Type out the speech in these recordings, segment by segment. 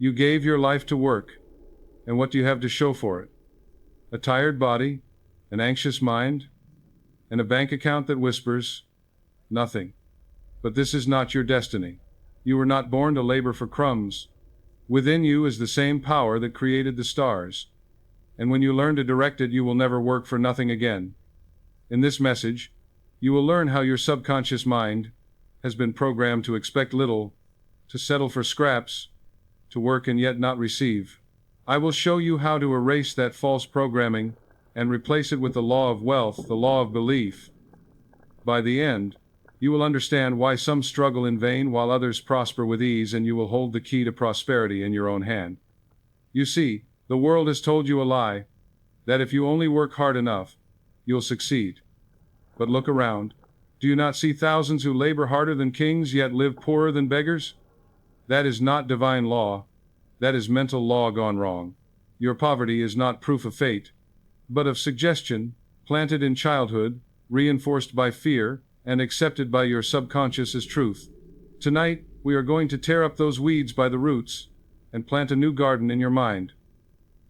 You gave your life to work, and what do you have to show for it? A tired body, an anxious mind, and a bank account that whispers, nothing. But this is not your destiny. You were not born to labor for crumbs. Within you is the same power that created the stars. And when you learn to direct it, you will never work for nothing again. In this message, you will learn how your subconscious mind has been programmed to expect little, to settle for scraps, to work and yet not receive. I will show you how to erase that false programming and replace it with the law of wealth, the law of belief. By the end, you will understand why some struggle in vain while others prosper with ease, and you will hold the key to prosperity in your own hand. You see, the world has told you a lie, that if you only work hard enough, you'll succeed. But look around. Do you not see thousands who labor harder than kings yet live poorer than beggars? That is not divine law. That is mental law gone wrong. Your poverty is not proof of fate, but of suggestion, planted in childhood, reinforced by fear, and accepted by your subconscious as truth. Tonight, we are going to tear up those weeds by the roots and plant a new garden in your mind.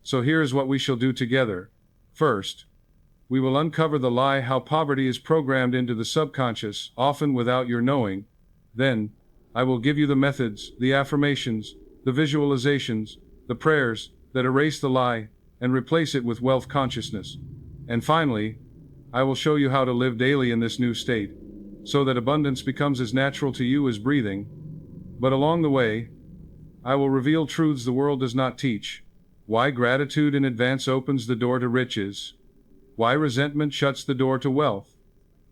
So here is what we shall do together. First, we will uncover the lie how poverty is programmed into the subconscious, often without your knowing. Then, I will give you the methods, the affirmations, the visualizations, the prayers that erase the lie and replace it with wealth consciousness. And finally, I will show you how to live daily in this new state, so that abundance becomes as natural to you as breathing. But along the way, I will reveal truths the world does not teach. Why gratitude in advance opens the door to riches, why resentment shuts the door to wealth,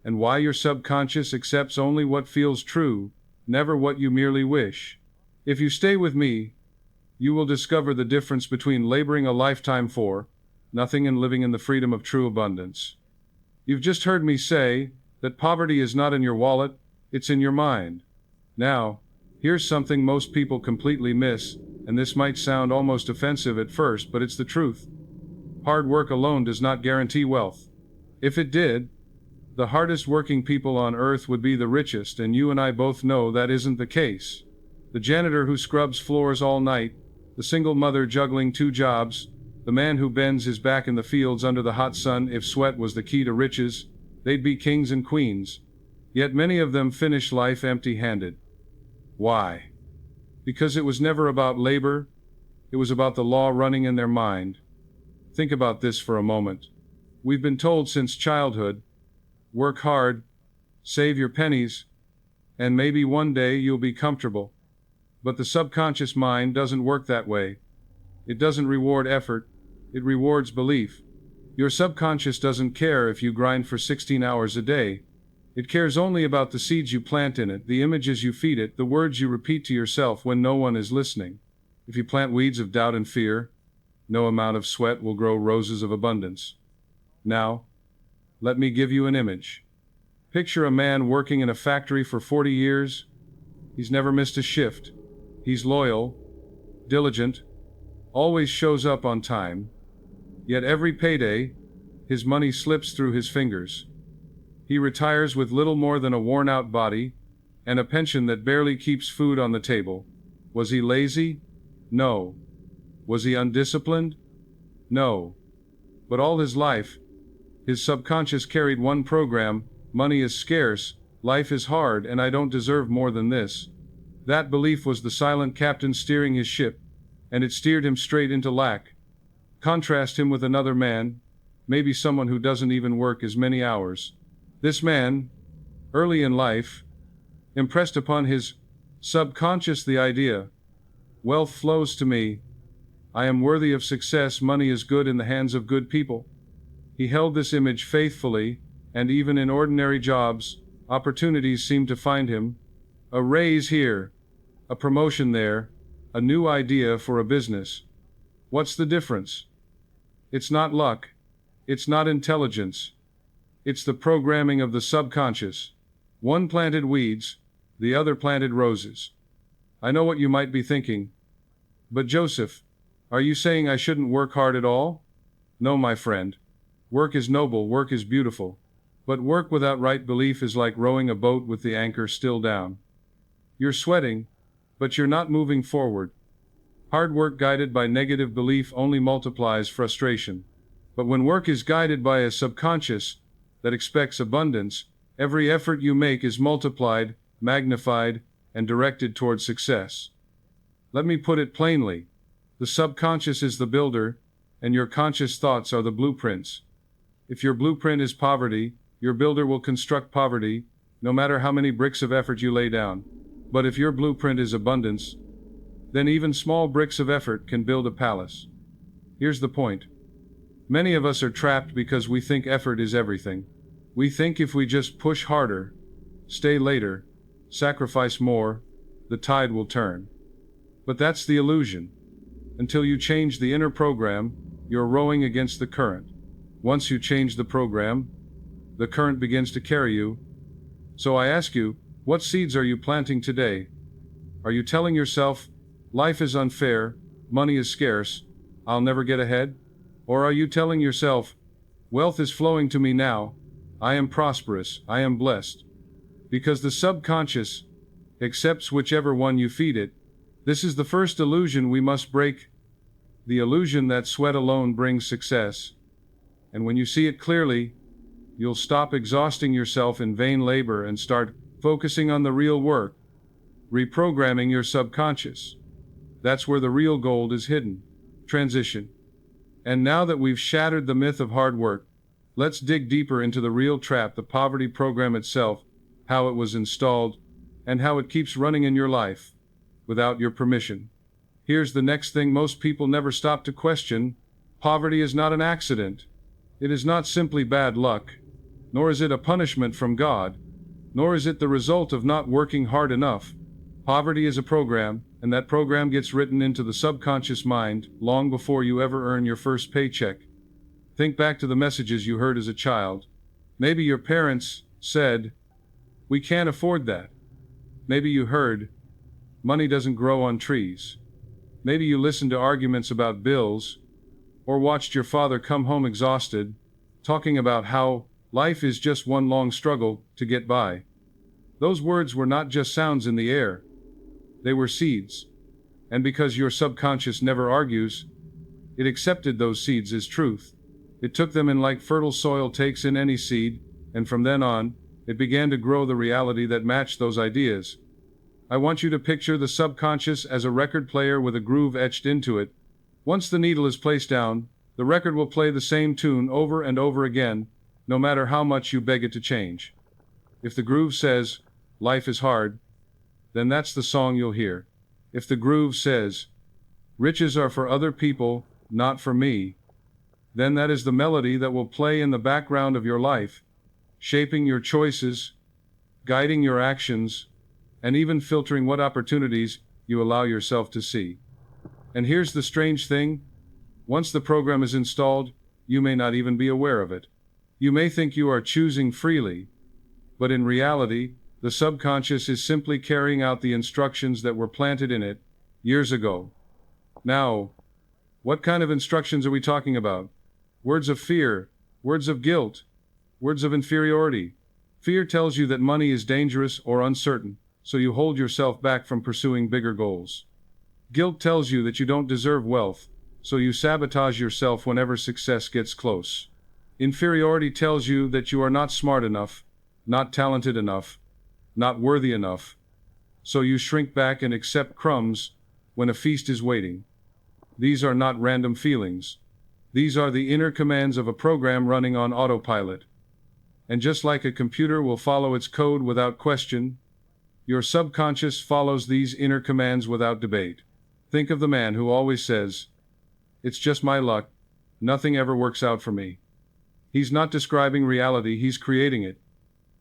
and why your subconscious accepts only what feels true, never what you merely wish. If you stay with me, you will discover the difference between laboring a lifetime for nothing and living in the freedom of true abundance. You've just heard me say that poverty is not in your wallet, it's in your mind. Now, here's something most people completely miss, and this might sound almost offensive at first, but it's the truth. Hard work alone does not guarantee wealth. If it did, the hardest working people on earth would be the richest, and you and I both know that isn't the case. The janitor who scrubs floors all night, the single mother juggling 2 jobs, the man who bends his back in the fields under the hot sun, if sweat was the key to riches, they'd be kings and queens. Yet many of them finish life empty-handed. Why? Because it was never about labor, it was about the law running in their mind. Think about this for a moment. We've been told since childhood, work hard, save your pennies, and maybe one day you'll be comfortable. But the subconscious mind doesn't work that way. It doesn't reward effort, it rewards belief. Your subconscious doesn't care if you grind for 16 hours a day. It cares only about the seeds you plant in it, the images you feed it, the words you repeat to yourself when no one is listening. If you plant weeds of doubt and fear, no amount of sweat will grow roses of abundance. Now, let me give you an image. Picture a man working in a factory for 40 years. He's never missed a shift. He's loyal, diligent, always shows up on time. Yet every payday, his money slips through his fingers. He retires with little more than a worn-out body and a pension that barely keeps food on the table. Was he lazy? No. Was he undisciplined? No. But all his life, his subconscious carried one program: money is scarce, life is hard, and I don't deserve more than this. That belief was the silent captain steering his ship, and it steered him straight into lack. Contrast him with another man, maybe someone who doesn't even work as many hours. This man, early in life, impressed upon his subconscious the idea, wealth flows to me, I am worthy of success, money is good in the hands of good people. He held this image faithfully, and even in ordinary jobs, opportunities seemed to find him. A raise here, a promotion there, a new idea for a business. What's the difference? It's not luck. It's not intelligence. It's the programming of the subconscious. One planted weeds, the other planted roses. I know what you might be thinking. But Joseph, are you saying I shouldn't work hard at all? No, my friend. Work is noble, work is beautiful. But work without right belief is like rowing a boat with the anchor still down. You're sweating, but you're not moving forward. Hard work guided by negative belief only multiplies frustration. But when work is guided by a subconscious that expects abundance, every effort you make is multiplied, magnified, and directed toward success. Let me put it plainly. The subconscious is the builder, and your conscious thoughts are the blueprints. If your blueprint is poverty, your builder will construct poverty, no matter how many bricks of effort you lay down. But if your blueprint is abundance, then even small bricks of effort can build a palace. Here's the point. Many of us are trapped because we think effort is everything. We think if we just push harder, stay later, sacrifice more, the tide will turn. But that's the illusion. Until you change the inner program, you're rowing against the current. Once you change the program, the current begins to carry you. So I ask you, what seeds are you planting today? Are you telling yourself, life is unfair, money is scarce, I'll never get ahead? Or are you telling yourself, wealth is flowing to me now, I am prosperous, I am blessed? Because the subconscious accepts whichever one you feed it. This is the first illusion we must break, the illusion that sweat alone brings success. And when you see it clearly, you'll stop exhausting yourself in vain labor and start focusing on the real work, reprogramming your subconscious. That's where the real gold is hidden. Transition. And now that we've shattered the myth of hard work, let's dig deeper into the real trap, the poverty program itself, how it was installed, and how it keeps running in your life without your permission. Here's the next thing most people never stop to question. Poverty is not an accident. It is not simply bad luck, nor is it a punishment from God, nor is it the result of not working hard enough. Poverty is a program, and that program gets written into the subconscious mind long before you ever earn your first paycheck. Think back to the messages you heard as a child. Maybe your parents said, "We can't afford that." Maybe you heard, "Money doesn't grow on trees." Maybe you listened to arguments about bills, or watched your father come home exhausted, talking about how life is just one long struggle to get by. Those words were not just sounds in the air. They were seeds. And because your subconscious never argues, it accepted those seeds as truth. It took them in like fertile soil takes in any seed, and from then on, it began to grow the reality that matched those ideas. I want you to picture the subconscious as a record player with a groove etched into it. Once the needle is placed down, the record will play the same tune over and over again, no matter how much you beg it to change. If the groove says, "Life is hard," then that's the song you'll hear. If the groove says, "Riches are for other people, not for me," then that is the melody that will play in the background of your life, shaping your choices, guiding your actions, and even filtering what opportunities you allow yourself to see. And here's the strange thing. Once the program is installed, you may not even be aware of it. You may think you are choosing freely, but in reality, the subconscious is simply carrying out the instructions that were planted in it years ago. Now, what kind of instructions are we talking about? Words of fear, words of guilt, words of inferiority. Fear tells you that money is dangerous or uncertain, so you hold yourself back from pursuing bigger goals. Guilt tells you that you don't deserve wealth, so you sabotage yourself whenever success gets close. Inferiority tells you that you are not smart enough, not talented enough, not worthy enough, so you shrink back and accept crumbs when a feast is waiting. These are not random feelings. These are the inner commands of a program running on autopilot. And just like a computer will follow its code without question, your subconscious follows these inner commands without debate. Think of the man who always says, "It's just my luck, nothing ever works out for me." He's not describing reality, he's creating it.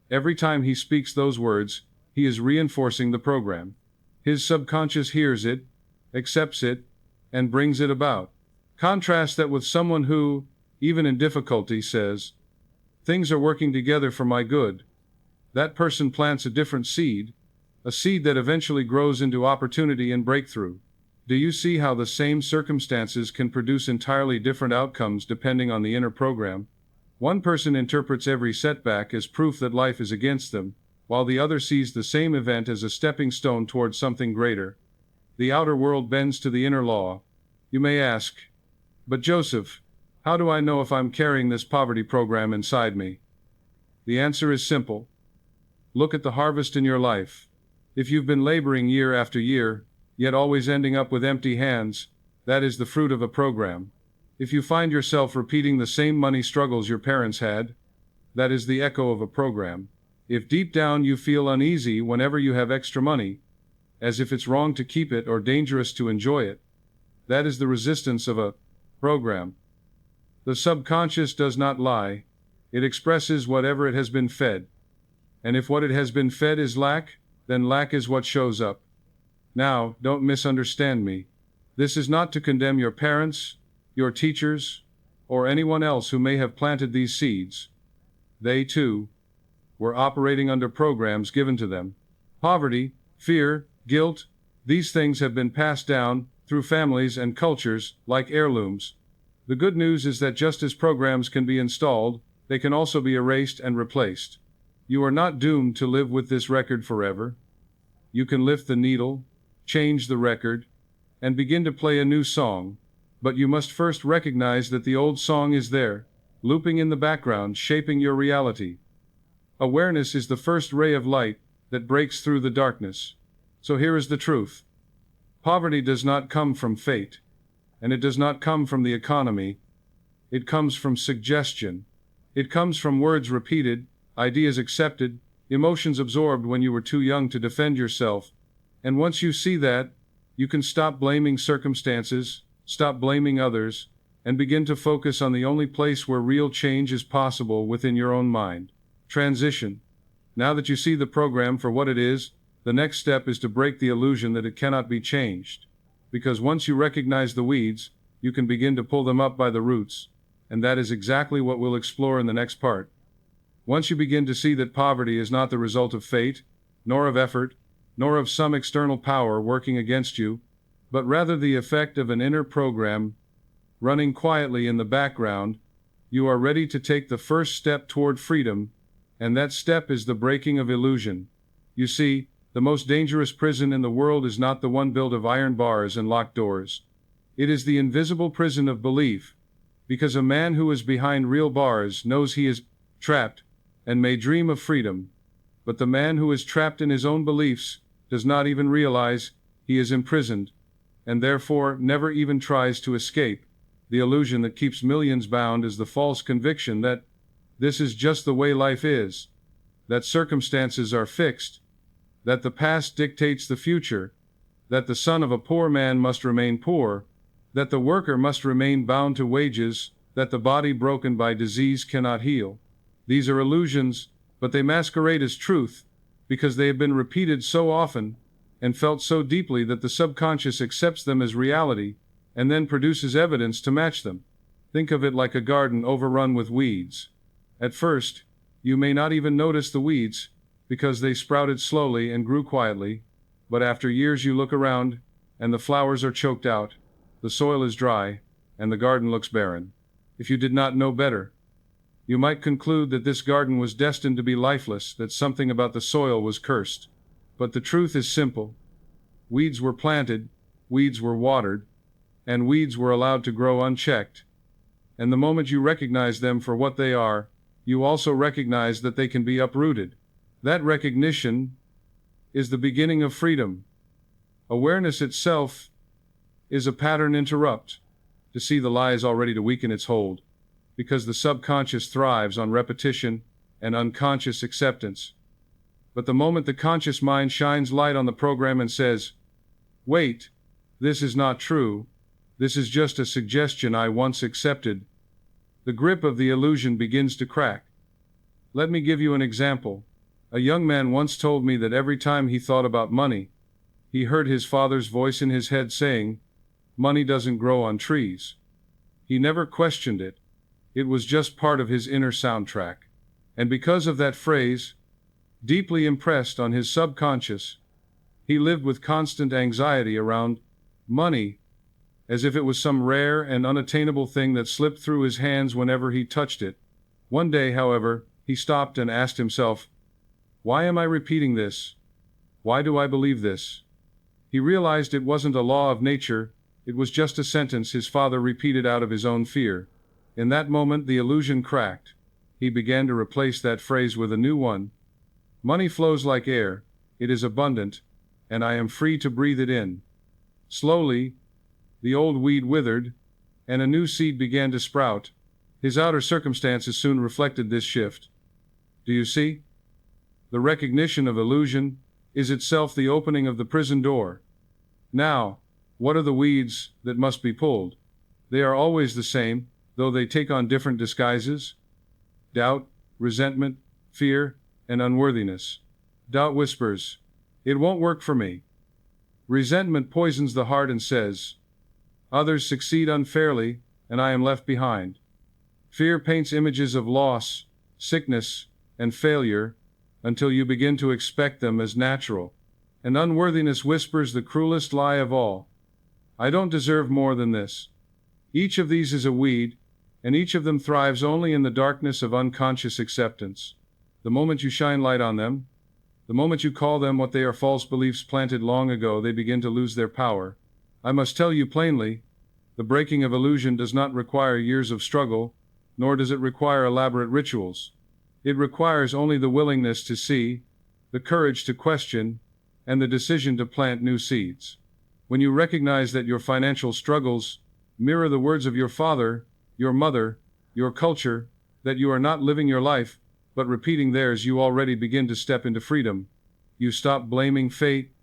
Every time he speaks those words, he is reinforcing the program. His subconscious hears it, accepts it, and brings it about. Contrast that with someone who, even in difficulty, says, "Things are working together for my good." That person plants a different seed, a seed that eventually grows into opportunity and breakthrough. Do you see how the same circumstances can produce entirely different outcomes depending on the inner program? One person interprets every setback as proof that life is against them, while the other sees the same event as a stepping stone towards something greater. The outer world bends to the inner law. You may ask, but Joseph, how do I know if I'm carrying this poverty program inside me? The answer is simple. Look at the harvest in your life. If you've been laboring year after year, yet always ending up with empty hands, that is the fruit of a program. If you find yourself repeating the same money struggles your parents had, that is the echo of a program. If deep down you feel uneasy whenever you have extra money, as if it's wrong to keep it or dangerous to enjoy it, that is the resistance of a program. The subconscious does not lie. It expresses whatever it has been fed. And if what it has been fed is lack, then lack is what shows up. Now, don't misunderstand me. This is not to condemn your parents, your teachers, or anyone else who may have planted these seeds. They, too, were operating under programs given to them. Poverty, fear, guilt, these things have been passed down through families and cultures like heirlooms. The good news is that just as programs can be installed, they can also be erased and replaced. You are not doomed to live with this record forever. You can lift the needle, change the record, and begin to play a new song, but you must first recognize that the old song is there, looping in the background, shaping your reality. Awareness is the first ray of light that breaks through the darkness. So here is the truth. Poverty does not come from fate, and it does not come from the economy. It comes from suggestion. It comes from words repeated, ideas accepted, emotions absorbed when you were too young to defend yourself. And once you see that, you can stop blaming circumstances, stop blaming others, and begin to focus on the only place where real change is possible within your own mind. Transition. Now that you see the program for what it is, the next step is to break the illusion that it cannot be changed. Because once you recognize the weeds, you can begin to pull them up by the roots, and that is exactly what we'll explore in the next part. Once you begin to see that poverty is not the result of fate, nor of effort, nor of some external power working against you, but rather the effect of an inner program running quietly in the background, you are ready to take the first step toward freedom, and that step is the breaking of illusion. You see, the most dangerous prison in the world is not the one built of iron bars and locked doors. It is the invisible prison of belief, because a man who is behind real bars knows he is trapped and may dream of freedom, but the man who is trapped in his own beliefs does not even realize he is imprisoned, and therefore never even tries to escape. The illusion that keeps millions bound is the false conviction that this is just the way life is, that circumstances are fixed, that the past dictates the future, that the son of a poor man must remain poor, that the worker must remain bound to wages, that the body broken by disease cannot heal. These are illusions, but they masquerade as truth, because they have been repeated so often and felt so deeply that the subconscious accepts them as reality and then produces evidence to match them. Think of it like a garden overrun with weeds. At first, you may not even notice the weeds, because they sprouted slowly and grew quietly, but after years you look around, and the flowers are choked out, the soil is dry, and the garden looks barren. If you did not know better, you might conclude that this garden was destined to be lifeless, that something about the soil was cursed. But the truth is simple. Weeds were planted, weeds were watered, and weeds were allowed to grow unchecked. And the moment you recognize them for what they are, you also recognize that they can be uprooted. That recognition is the beginning of freedom. Awareness itself is a pattern interrupt, to see the lie is already to weaken its hold, because the subconscious thrives on repetition and unconscious acceptance. But the moment the conscious mind shines light on the program and says, "Wait, this is not true, this is just a suggestion I once accepted," the grip of the illusion begins to crack. Let me give you an example. A young man once told me that every time he thought about money, he heard his father's voice in his head saying, "Money doesn't grow on trees." He never questioned it. It was just part of his inner soundtrack. And because of that phrase, deeply impressed on his subconscious, he lived with constant anxiety around money, as if it was some rare and unattainable thing that slipped through his hands whenever he touched it. One day, however, he stopped and asked himself, "Why am I repeating this? Why do I believe this?" He realized it wasn't a law of nature, it was just a sentence his father repeated out of his own fear. In that moment the illusion cracked. He began to replace that phrase with a new one. Money flows like air, it is abundant, and I am free to breathe it in. Slowly, the old weed withered, and a new seed began to sprout. His outer circumstances soon reflected this shift. Do you see? The recognition of illusion is itself the opening of the prison door. Now, what are the weeds that must be pulled? They are always the same, though they take on different disguises. Doubt, resentment, fear, and unworthiness. Doubt whispers, "It won't work for me." Resentment poisons the heart and says, "Others succeed unfairly, and I am left behind." Fear paints images of loss, sickness, and failure, until you begin to expect them as natural. And unworthiness whispers the cruelest lie of all. I don't deserve more than this. Each of these is a weed, and each of them thrives only in the darkness of unconscious acceptance. The moment you shine light on them, the moment you call them what they are, false beliefs planted long ago, they begin to lose their power. I must tell you plainly, the breaking of illusion does not require years of struggle, nor does it require elaborate rituals. It requires only the willingness to see, the courage to question, and the decision to plant new seeds. When you recognize that your financial struggles mirror the words of your father, your mother, your culture, that you are not living your life, but repeating theirs, you already begin to step into freedom. You stop blaming fate,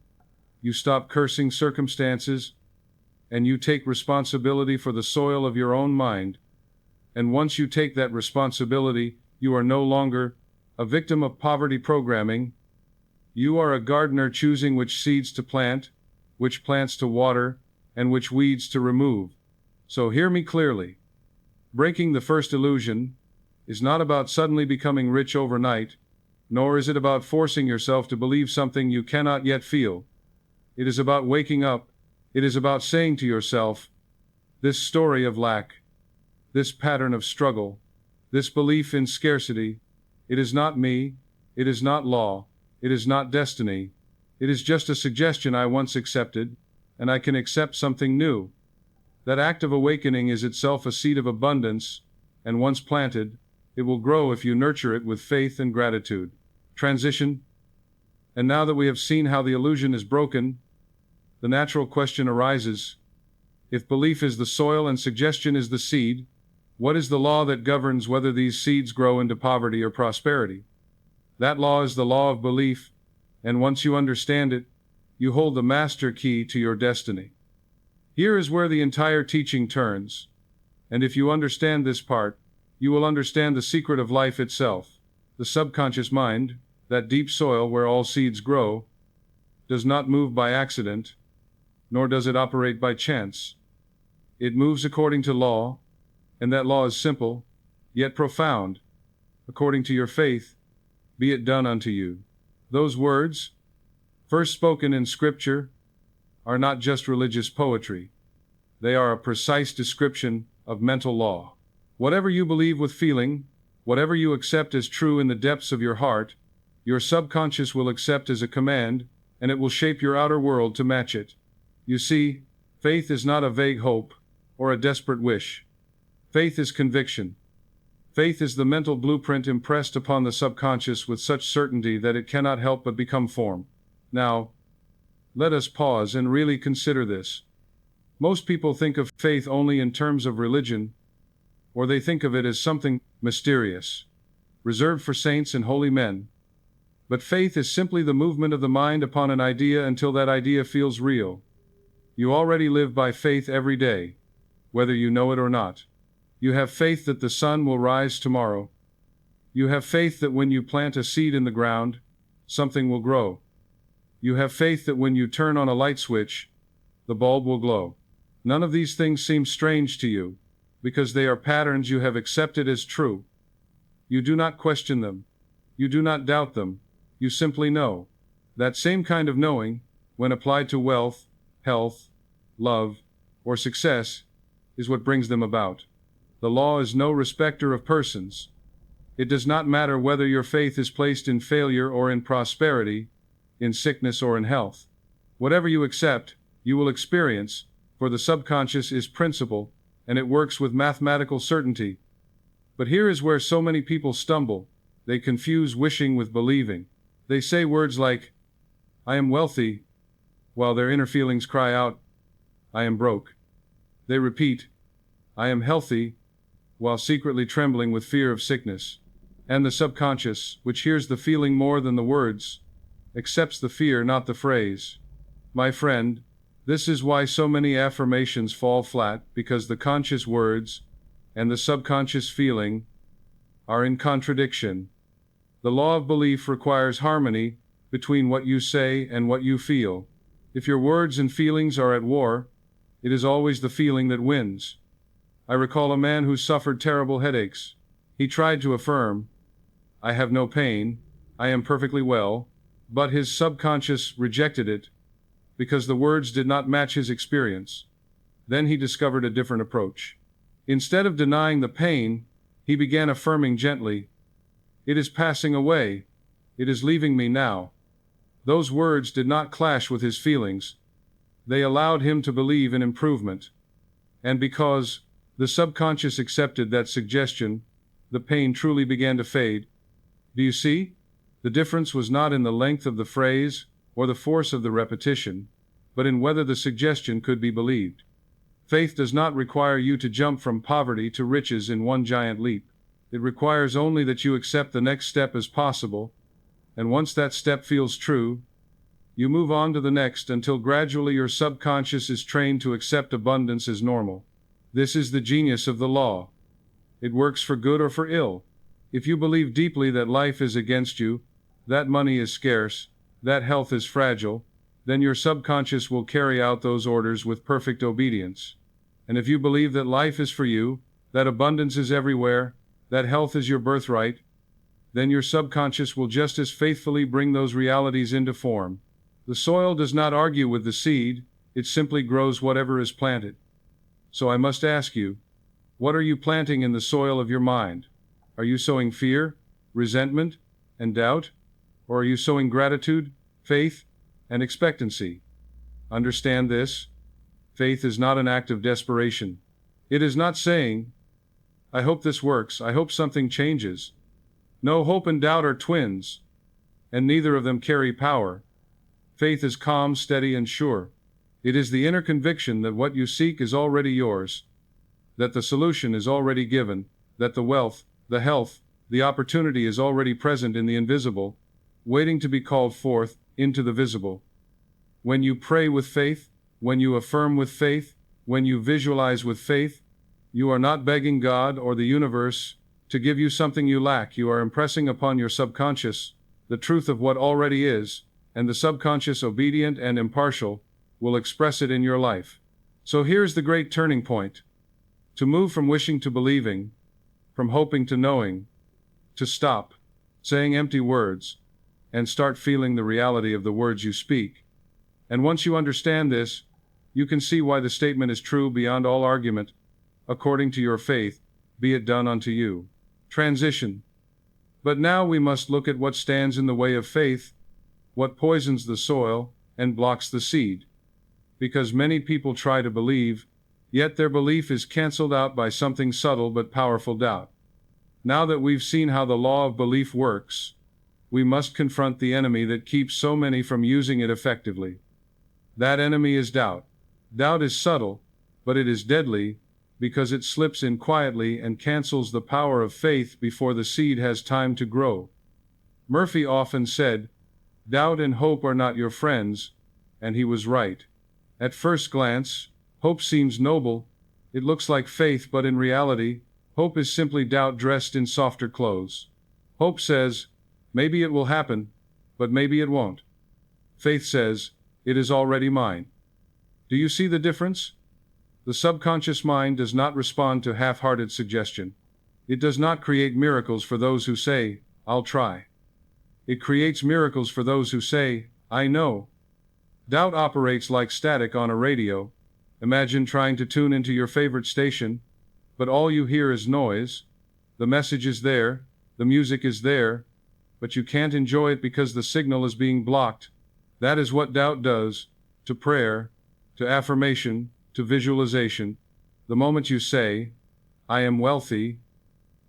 you stop cursing circumstances, and you take responsibility for the soil of your own mind. And once you take that responsibility, you are no longer a victim of poverty programming. You are a gardener choosing which seeds to plant, which plants to water, and which weeds to remove. So hear me clearly. Breaking the first illusion is not about suddenly becoming rich overnight, nor is it about forcing yourself to believe something you cannot yet feel. It is about waking up. It is about saying to yourself, this story of lack, this pattern of struggle, this belief in scarcity, it is not me, it is not law, it is not destiny, it is just a suggestion I once accepted, and I can accept something new. That act of awakening is itself a seed of abundance, and once planted, it will grow if you nurture it with faith and gratitude. Transition. And now that we have seen how the illusion is broken, the natural question arises, if belief is the soil and suggestion is the seed, what is the law that governs whether these seeds grow into poverty or prosperity? That law is the law of belief, and once you understand it, you hold the master key to your destiny. Here is where the entire teaching turns, and if you understand this part, you will understand the secret of life itself. The subconscious mind, that deep soil where all seeds grow, does not move by accident, nor does it operate by chance. It moves according to law, and that law is simple, yet profound. According to your faith, be it done unto you. Those words, first spoken in Scripture, are not just religious poetry. They are a precise description of mental law. Whatever you believe with feeling, whatever you accept as true in the depths of your heart, your subconscious will accept as a command, and it will shape your outer world to match it. You see, faith is not a vague hope or a desperate wish. Faith is conviction. Faith is the mental blueprint impressed upon the subconscious with such certainty that it cannot help but become form. Now, let us pause and really consider this. Most people think of faith only in terms of religion, or they think of it as something mysterious, reserved for saints and holy men. But faith is simply the movement of the mind upon an idea until that idea feels real. You already live by faith every day, whether you know it or not. You have faith that the sun will rise tomorrow. You have faith that when you plant a seed in the ground, something will grow. You have faith that when you turn on a light switch, the bulb will glow. None of these things seem strange to you, because they are patterns you have accepted as true. You do not question them. You do not doubt them. You simply know. That same kind of knowing, when applied to wealth, health, love, or success, is what brings them about. The law is no respecter of persons. It does not matter whether your faith is placed in failure or in prosperity, in sickness or in health. Whatever you accept, you will experience, for the subconscious is principle, and it works with mathematical certainty. But here is where so many people stumble. They confuse wishing with believing. They say words like, I am wealthy, while their inner feelings cry out, I am broke. They repeat, I am healthy, while secretly trembling with fear of sickness. And the subconscious, which hears the feeling more than the words, accepts the fear, not the phrase. My friend, this is why so many affirmations fall flat, because the conscious words and the subconscious feeling are in contradiction. The law of belief requires harmony between what you say and what you feel. If your words and feelings are at war, it is always the feeling that wins. I recall a man who suffered terrible headaches. He tried to affirm, I have no pain, I am perfectly well, but his subconscious rejected it because the words did not match his experience. Then he discovered a different approach. Instead of denying the pain, he began affirming gently, it is passing away, it is leaving me now. Those words did not clash with his feelings. They allowed him to believe in improvement. And because the subconscious accepted that suggestion, the pain truly began to fade. Do you see? The difference was not in the length of the phrase or the force of the repetition, but in whether the suggestion could be believed. Faith does not require you to jump from poverty to riches in one giant leap. It requires only that you accept the next step as possible, and once that step feels true, you move on to the next until gradually your subconscious is trained to accept abundance as normal. This is the genius of the law. It works for good or for ill. If you believe deeply that life is against you, that money is scarce, that health is fragile, then your subconscious will carry out those orders with perfect obedience. And if you believe that life is for you, that abundance is everywhere, that health is your birthright, then your subconscious will just as faithfully bring those realities into form. The soil does not argue with the seed, it simply grows whatever is planted. So I must ask you, what are you planting in the soil of your mind? Are you sowing fear, resentment, and doubt? Or are you sowing gratitude, faith, and expectancy? Understand this. Faith is not an act of desperation. It is not saying, I hope this works, I hope something changes. No, hope and doubt are twins, and neither of them carry power. Faith is calm, steady, and sure. It is the inner conviction that what you seek is already yours, that the solution is already given, that the wealth, the health, the opportunity is already present in the invisible, waiting to be called forth into the visible. When you pray with faith, when you affirm with faith, when you visualize with faith, you are not begging God or the universe to give you something you lack. You are impressing upon your subconscious the truth of what already is, and the subconscious, obedient and impartial, will express it in your life. So here's the great turning point. To move from wishing to believing, from hoping to knowing, to stop saying empty words, and start feeling the reality of the words you speak. And once you understand this, you can see why the statement is true beyond all argument. According to your faith, be it done unto you. Transition. But now we must look at what stands in the way of faith, what poisons the soil and blocks the seed. Because many people try to believe, yet their belief is cancelled out by something subtle but powerful doubt. Now that we've seen how the law of belief works, we must confront the enemy that keeps so many from using it effectively. That enemy is doubt. Doubt is subtle, but it is deadly, because it slips in quietly and cancels the power of faith before the seed has time to grow. Murphy often said, doubt and hope are not your friends, and he was right. At first glance, hope seems noble. It looks like faith, but in reality, hope is simply doubt dressed in softer clothes. Hope says, maybe it will happen, but maybe it won't. Faith says, it is already mine. Do you see the difference? The subconscious mind does not respond to half-hearted suggestion. It does not create miracles for those who say, I'll try. It creates miracles for those who say, I know. Doubt operates like static on a radio. Imagine trying to tune into your favorite station, but all you hear is noise. The message is there, the music is there, but you can't enjoy it because the signal is being blocked. That is what doubt does. to prayer, to affirmation, to visualization, the moment you say, I am wealthy,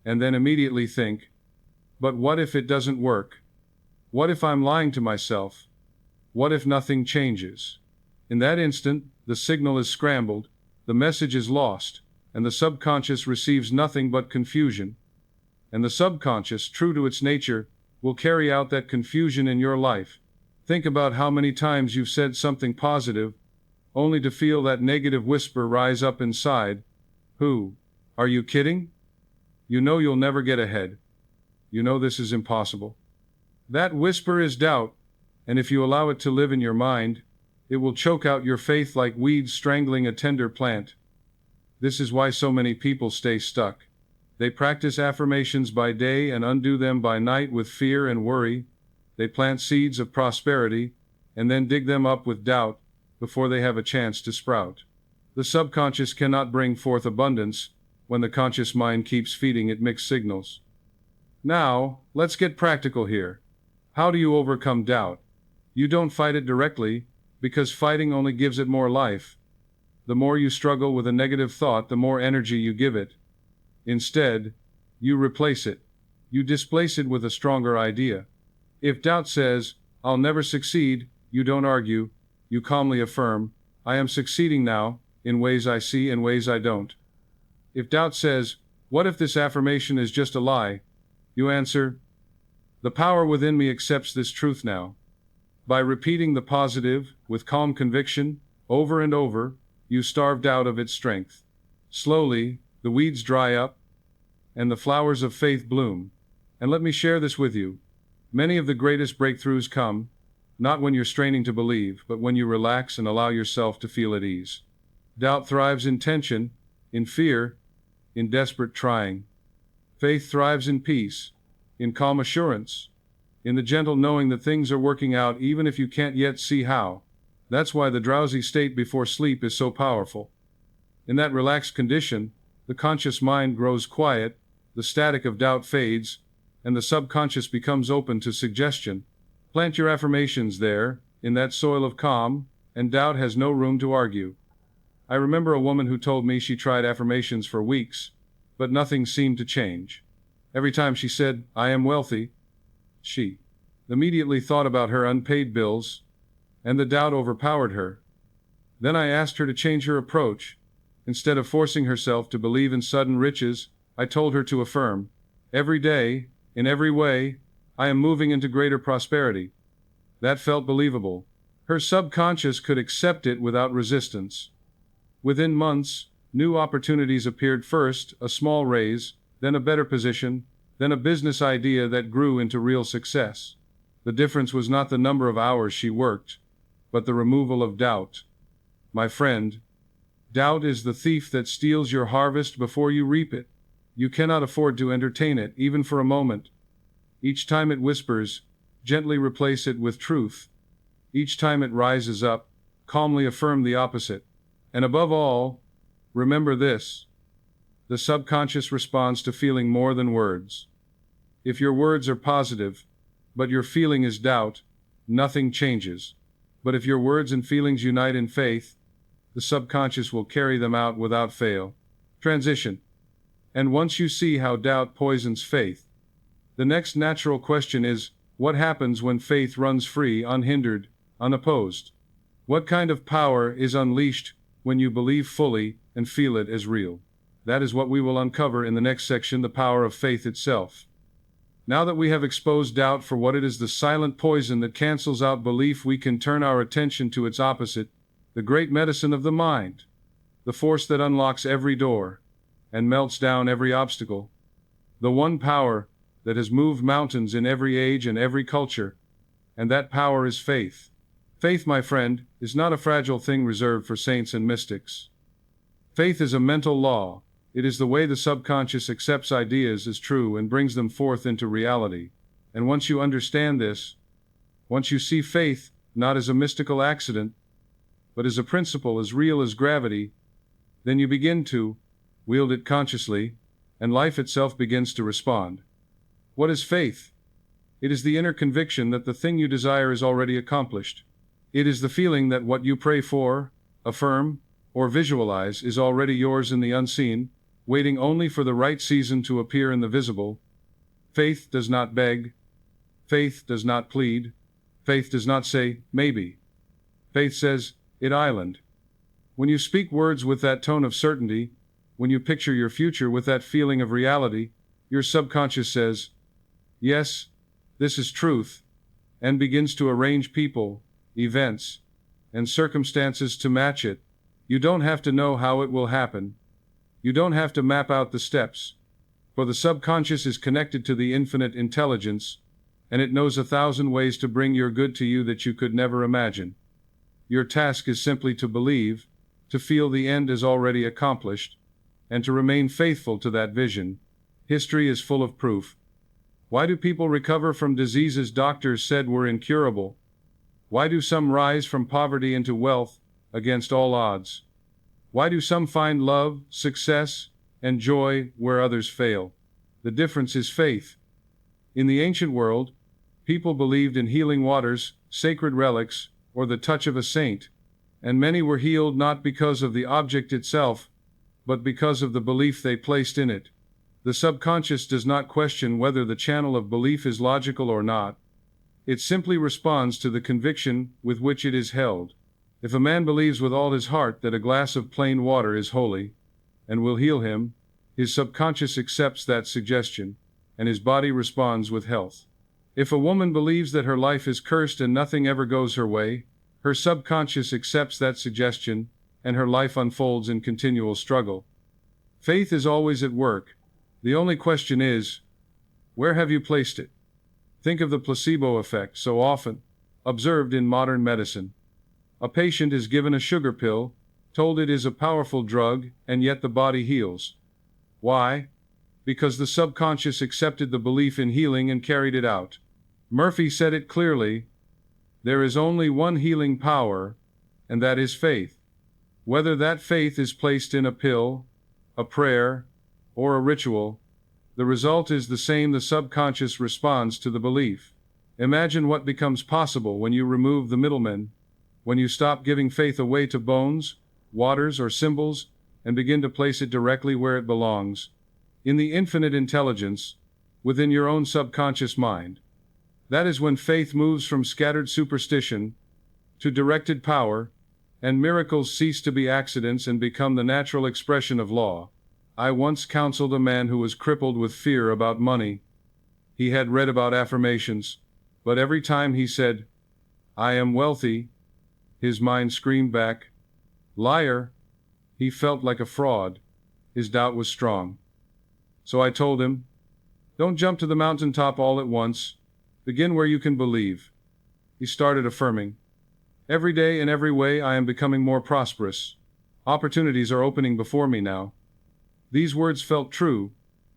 and then immediately think, but what if it doesn't work? What if I'm lying to myself? What if nothing changes? In that instant, the signal is scrambled, the message is lost, and the subconscious receives nothing but confusion. And the subconscious, true to its nature, will carry out that confusion in your life. Think about how many times you've said something positive, only to feel that negative whisper rise up inside. Who? Are you kidding? You know you'll never get ahead. You know this is impossible. That whisper is doubt, and if you allow it to live in your mind, it will choke out your faith like weeds strangling a tender plant. This is why so many people stay stuck. They practice affirmations by day and undo them by night with fear and worry. They plant seeds of prosperity, and then dig them up with doubt, before they have a chance to sprout. The subconscious cannot bring forth abundance when the conscious mind keeps feeding it mixed signals. Now, let's get practical here. How do you overcome doubt? You don't fight it directly, because fighting only gives it more life. The more you struggle with a negative thought, the more energy you give it. Instead, you replace it. You displace it with a stronger idea. If doubt says, I'll never succeed, you don't argue, you calmly affirm, I am succeeding now, in ways I see and ways I don't. If doubt says, what if this affirmation is just a lie? You answer, the power within me accepts this truth now. By repeating the positive, with calm conviction, over and over, you starve doubt of its strength. Slowly, the weeds dry up, and the flowers of faith bloom. And let me share this with you. Many of the greatest breakthroughs come, not when you're straining to believe, but when you relax and allow yourself to feel at ease. Doubt thrives in tension, in fear, in desperate trying. Faith thrives in peace, in calm assurance, in the gentle knowing that things are working out even if you can't yet see how. That's why the drowsy state before sleep is so powerful. In that relaxed condition, the conscious mind grows quiet, the static of doubt fades, and the subconscious becomes open to suggestion. Plant your affirmations there, in that soil of calm, and doubt has no room to argue. I remember a woman who told me she tried affirmations for weeks, but nothing seemed to change. Every time she said, I am wealthy, she immediately thought about her unpaid bills, and the doubt overpowered her. Then I asked her to change her approach. Instead of forcing herself to believe in sudden riches, I told her to affirm, every day, in every way, I am moving into greater prosperity. That felt believable. Her subconscious could accept it without resistance. Within months, new opportunities appeared, first a small raise, then a better position, then a business idea that grew into real success. The difference was not the number of hours she worked, but the removal of doubt. My friend, doubt is the thief that steals your harvest before you reap it. You cannot afford to entertain it, even for a moment. Each time it whispers, gently replace it with truth. Each time it rises up, calmly affirm the opposite. And above all, remember this. The subconscious responds to feeling more than words. If your words are positive, but your feeling is doubt, nothing changes. But if your words and feelings unite in faith, the subconscious will carry them out without fail. Transition. And once you see how doubt poisons faith, the next natural question is, what happens when faith runs free, unhindered, unopposed? What kind of power is unleashed when you believe fully and feel it as real? That is what we will uncover in the next section, the power of faith itself. Now that we have exposed doubt for what it is, the silent poison that cancels out belief, we can turn our attention to its opposite, the great medicine of the mind, the force that unlocks every door and melts down every obstacle, the one power that has moved mountains in every age and every culture, and that power is faith. Faith, my friend, is not a fragile thing reserved for saints and mystics. Faith is a mental law. It is the way the subconscious accepts ideas as true and brings them forth into reality. And once you understand this, once you see faith not as a mystical accident, but as a principle as real as gravity, then you begin to wield it consciously, and life itself begins to respond. What is faith? It is the inner conviction that the thing you desire is already accomplished. It is the feeling that what you pray for, affirm, or visualize is already yours in the unseen, waiting only for the right season to appear in the visible. Faith does not beg. Faith does not plead. Faith does not say, maybe. Faith says, it island. When you speak words with that tone of certainty, when you picture your future with that feeling of reality, your subconscious says, yes, this is truth, and begins to arrange people, events, and circumstances to match it. You don't have to know how it will happen. You don't have to map out the steps, for the subconscious is connected to the infinite intelligence, and it knows 1,000 ways to bring your good to you that you could never imagine. Your task is simply to believe, to feel the end is already accomplished, and to remain faithful to that vision. History is full of proof. Why do people recover from diseases doctors said were incurable? Why do some rise from poverty into wealth, against all odds? Why do some find love, success, and joy where others fail? The difference is faith. In the ancient world, people believed in healing waters, sacred relics, or the touch of a saint, and many were healed not because of the object itself, but because of the belief they placed in it. The subconscious does not question whether the channel of belief is logical or not. It simply responds to the conviction with which it is held. If a man believes with all his heart that a glass of plain water is holy, and will heal him, his subconscious accepts that suggestion, and his body responds with health. If a woman believes that her life is cursed and nothing ever goes her way, her subconscious accepts that suggestion, and her life unfolds in continual struggle. Faith is always at work. The only question is, where have you placed it? Think of the placebo effect so often observed in modern medicine. A patient is given a sugar pill, told it is a powerful drug, and yet the body heals. Why? Because the subconscious accepted the belief in healing and carried it out. Murphy said it clearly, there is only one healing power, and that is faith. Whether that faith is placed in a pill, a prayer, or a ritual, the result is the same. The subconscious responds to the belief. Imagine what becomes possible when you remove the middlemen, when you stop giving faith away to bones, waters, or symbols, and begin to place it directly where it belongs, in the infinite intelligence, within your own subconscious mind. That is when faith moves from scattered superstition to directed power, and miracles cease to be accidents and become the natural expression of law. I once counseled a man who was crippled with fear about money. He had read about affirmations, but every time he said, I am wealthy, his mind screamed back, liar. He felt like a fraud. His doubt was strong. So I told him, don't jump to the mountaintop all at once. Begin where you can believe. He started affirming, every day in every way I am becoming more prosperous. Opportunities are opening before me now. These words felt true,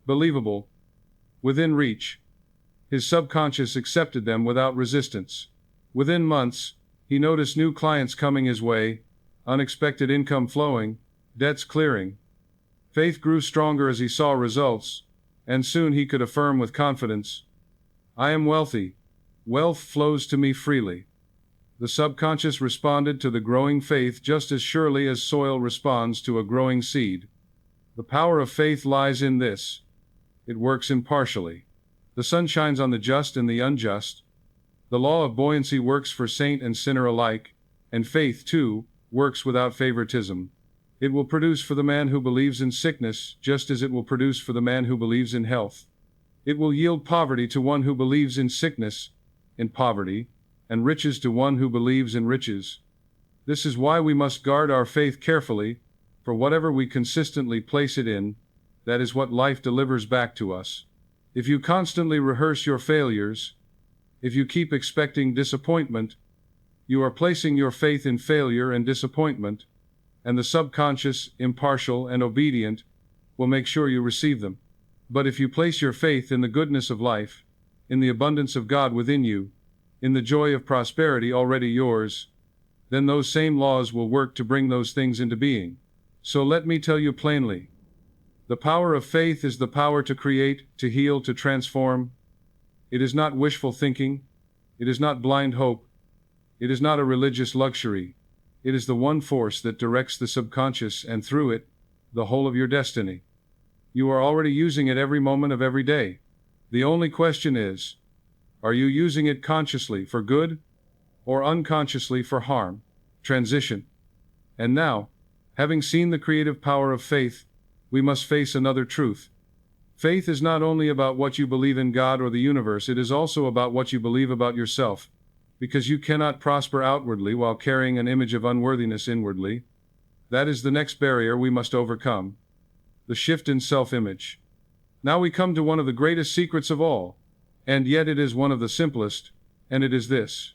believable, within reach. His subconscious accepted them without resistance. Within months, he noticed new clients coming his way, unexpected income flowing, debts clearing. Faith grew stronger as he saw results, and soon he could affirm with confidence, I am wealthy. Wealth flows to me freely. The subconscious responded to the growing faith just as surely as soil responds to a growing seed. The power of faith lies in this. It works impartially. The sun shines on the just and the unjust. The law of buoyancy works for saint and sinner alike, and faith, too, works without favoritism. It will produce for the man who believes in sickness, just as it will produce for the man who believes in health. It will yield poverty to one who believes in sickness, in poverty, and riches to one who believes in riches. This is why we must guard our faith carefully, for whatever we consistently place it in, that is what life delivers back to us. If you constantly rehearse your failures, if you keep expecting disappointment, you are placing your faith in failure and disappointment, and the subconscious, impartial, and obedient will make sure you receive them. But if you place your faith in the goodness of life, in the abundance of God within you, in the joy of prosperity already yours, then those same laws will work to bring those things into being. So let me tell you plainly, the power of faith is the power to create, to heal, to transform. It is not wishful thinking. It is not blind hope. It is not a religious luxury. It is the one force that directs the subconscious and through it, the whole of your destiny. You are already using it every moment of every day. The only question is, are you using it consciously for good or unconsciously for harm? Transition. And now, having seen the creative power of faith, we must face another truth. Faith is not only about what you believe in God or the universe, it is also about what you believe about yourself. Because you cannot prosper outwardly while carrying an image of unworthiness inwardly. That is the next barrier we must overcome. The shift in self-image. Now we come to one of the greatest secrets of all, and yet it is one of the simplest, and it is this.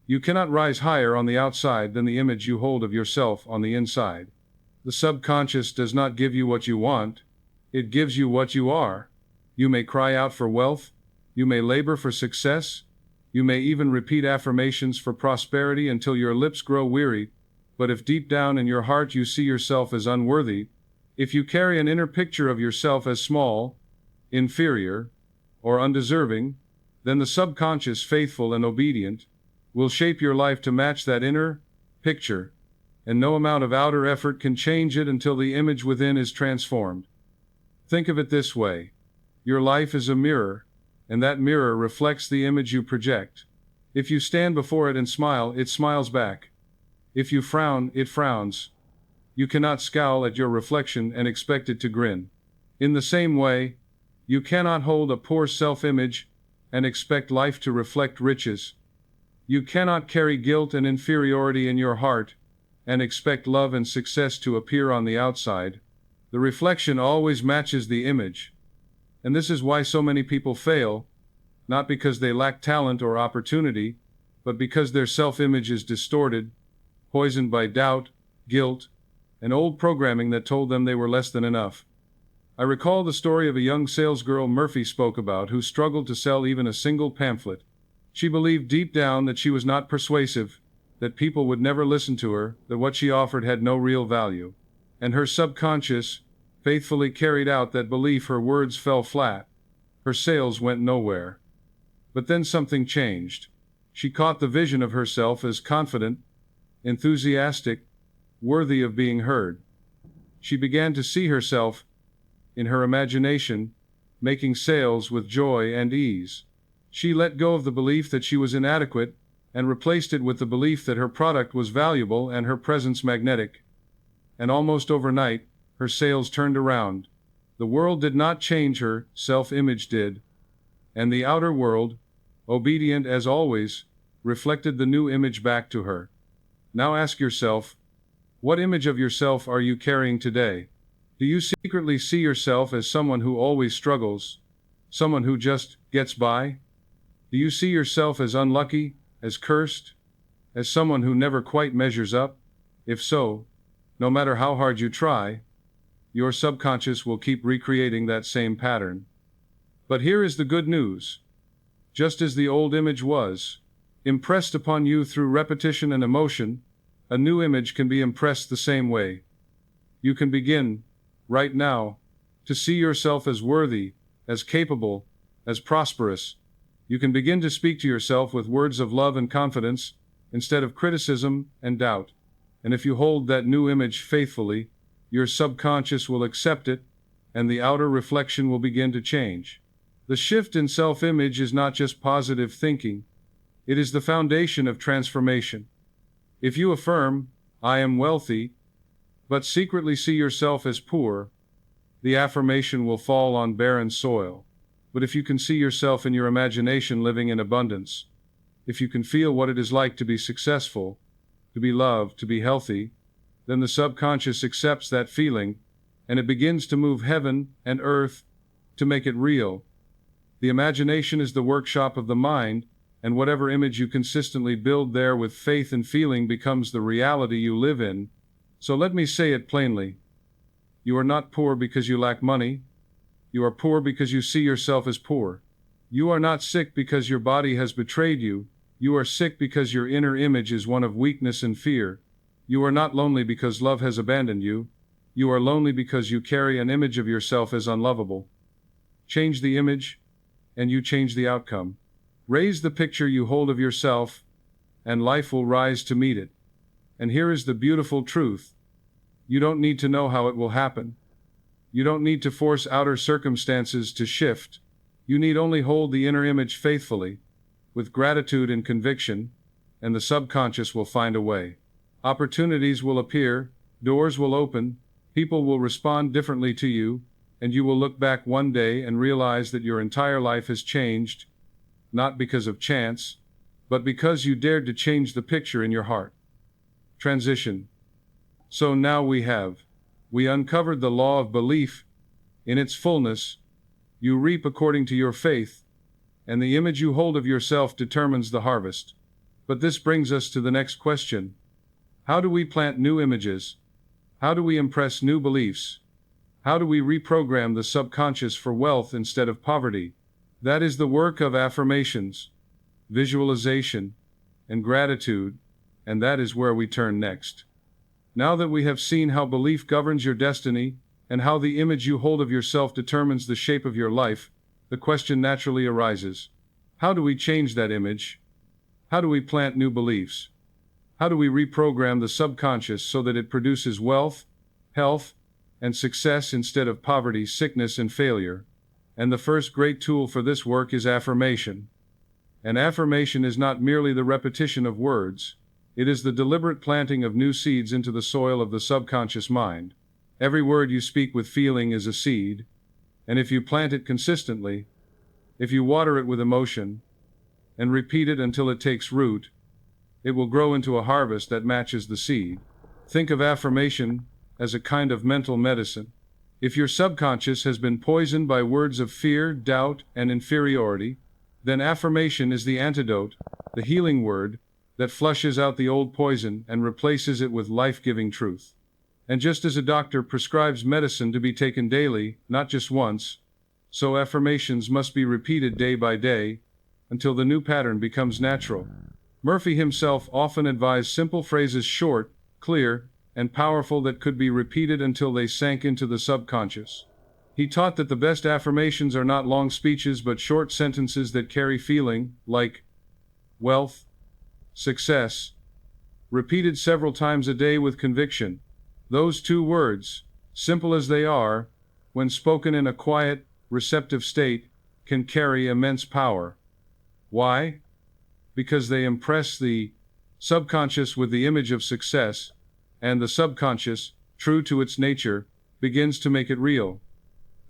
You cannot rise higher on the outside than the image you hold of yourself on the inside. The subconscious does not give you what you want, it gives you what you are. You may cry out for wealth, you may labor for success, you may even repeat affirmations for prosperity until your lips grow weary, but if deep down in your heart you see yourself as unworthy, if you carry an inner picture of yourself as small, inferior, or undeserving, then the subconscious, faithful and obedient, will shape your life to match that inner picture, and no amount of outer effort can change it until the image within is transformed. Think of it this way. Your life is a mirror, and that mirror reflects the image you project. If you stand before it and smile, it smiles back. If you frown, it frowns. You cannot scowl at your reflection and expect it to grin. In the same way, you cannot hold a poor self-image and expect life to reflect riches. You cannot carry guilt and inferiority in your heart and expect love and success to appear on the outside. The reflection always matches the image. And this is why so many people fail, not because they lack talent or opportunity, but because their self-image is distorted, poisoned by doubt, guilt, and old programming that told them they were less than enough. I recall the story of a young salesgirl Murphy spoke about who struggled to sell even a single pamphlet. She believed deep down that she was not persuasive, that people would never listen to her, that what she offered had no real value. And her subconscious faithfully carried out that belief. Her words fell flat. Her sales went nowhere. But then something changed. She caught the vision of herself as confident, enthusiastic, worthy of being heard. She began to see herself, in her imagination, making sales with joy and ease. She let go of the belief that she was inadequate and replaced it with the belief that her product was valuable and her presence magnetic. And almost overnight, her sales turned around. The world did not change her, self-image did. And the outer world, obedient as always, reflected the new image back to her. Now ask yourself, what image of yourself are you carrying today? Do you secretly see yourself as someone who always struggles, someone who just gets by? Do you see yourself as unlucky, as cursed, as someone who never quite measures up? If so, no matter how hard you try, your subconscious will keep recreating that same pattern. But here is the good news. Just as the old image was impressed upon you through repetition and emotion, a new image can be impressed the same way. You can begin, right now, to see yourself as worthy, as capable, as prosperous. You can begin to speak to yourself with words of love and confidence, instead of criticism and doubt. And if you hold that new image faithfully, your subconscious will accept it, and the outer reflection will begin to change. The shift in self-image is not just positive thinking, it is the foundation of transformation. If you affirm, "I am wealthy," but secretly see yourself as poor, the affirmation will fall on barren soil. But if you can see yourself in your imagination living in abundance, if you can feel what it is like to be successful, to be loved, to be healthy, then the subconscious accepts that feeling, and it begins to move heaven and earth to make it real. The imagination is the workshop of the mind, and whatever image you consistently build there with faith and feeling becomes the reality you live in. So let me say it plainly. You are not poor because you lack money. You are poor because you see yourself as poor. You are not sick because your body has betrayed you. You are sick because your inner image is one of weakness and fear. You are not lonely because love has abandoned you. You are lonely because you carry an image of yourself as unlovable. Change the image, and you change the outcome. Raise the picture you hold of yourself, and life will rise to meet it. And here is the beautiful truth. You don't need to know how it will happen. You don't need to force outer circumstances to shift. You need only hold the inner image faithfully, with gratitude and conviction, and the subconscious will find a way. Opportunities will appear, doors will open, people will respond differently to you, and you will look back one day and realize that your entire life has changed, not because of chance, but because you dared to change the picture in your heart. Transition. So now we uncovered the law of belief in its fullness. You reap according to your faith, and the image you hold of yourself determines the harvest. But this brings us to the next question. How do we plant new images? How do we impress new beliefs? How do we reprogram the subconscious for wealth instead of poverty? That is the work of affirmations, visualization, and gratitude, and that is where we turn next. Now that we have seen how belief governs your destiny, and how the image you hold of yourself determines the shape of your life, the question naturally arises. How do we change that image? How do we plant new beliefs? How do we reprogram the subconscious so that it produces wealth, health, and success instead of poverty, sickness, and failure? And the first great tool for this work is affirmation. And affirmation is not merely the repetition of words. It is the deliberate planting of new seeds into the soil of the subconscious mind. Every word you speak with feeling is a seed, and if you plant it consistently, if you water it with emotion, and repeat it until it takes root, it will grow into a harvest that matches the seed. Think of affirmation as a kind of mental medicine. If your subconscious has been poisoned by words of fear, doubt, and inferiority, then affirmation is the antidote, the healing word, that flushes out the old poison and replaces it with life-giving truth. And just as a doctor prescribes medicine to be taken daily, not just once, so affirmations must be repeated day by day, until the new pattern becomes natural. Murphy himself often advised simple phrases, short, clear, and powerful, that could be repeated until they sank into the subconscious. He taught that the best affirmations are not long speeches but short sentences that carry feeling, like wealth, success, repeated several times a day with conviction. Those two words, simple as they are, when spoken in a quiet, receptive state, can carry immense power. Why? Because they impress the subconscious with the image of success, and the subconscious, true to its nature, begins to make it real.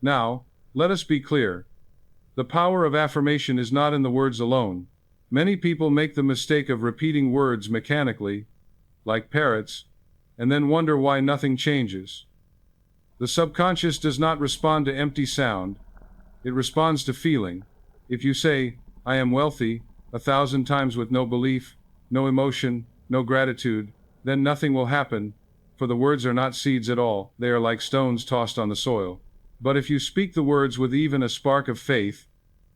Now, let us be clear. The power of affirmation is not in the words alone. Many people make the mistake of repeating words mechanically, like parrots, and then wonder why nothing changes. The subconscious does not respond to empty sound. It responds to feeling. If you say, "I am wealthy," 1,000 times with no belief, no emotion, no gratitude, then nothing will happen, for the words are not seeds at all. They are like stones tossed on the soil. But if you speak the words with even a spark of faith,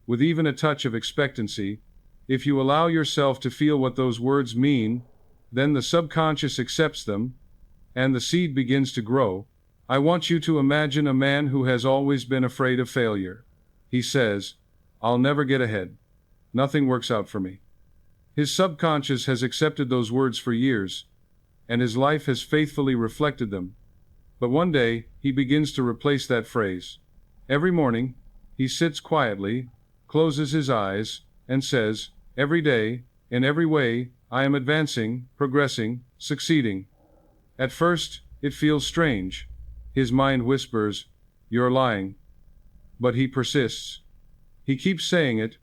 with even a touch of expectancy, if you allow yourself to feel what those words mean, then the subconscious accepts them, and the seed begins to grow. I want you to imagine a man who has always been afraid of failure. He says, "I'll never get ahead. Nothing works out for me." His subconscious has accepted those words for years, and his life has faithfully reflected them. But one day, he begins to replace that phrase. Every morning, he sits quietly, closes his eyes, and says, "Every day, in every way, I am advancing, progressing, succeeding." At first, it feels strange. His mind whispers, "You're lying." But he persists. He keeps saying it,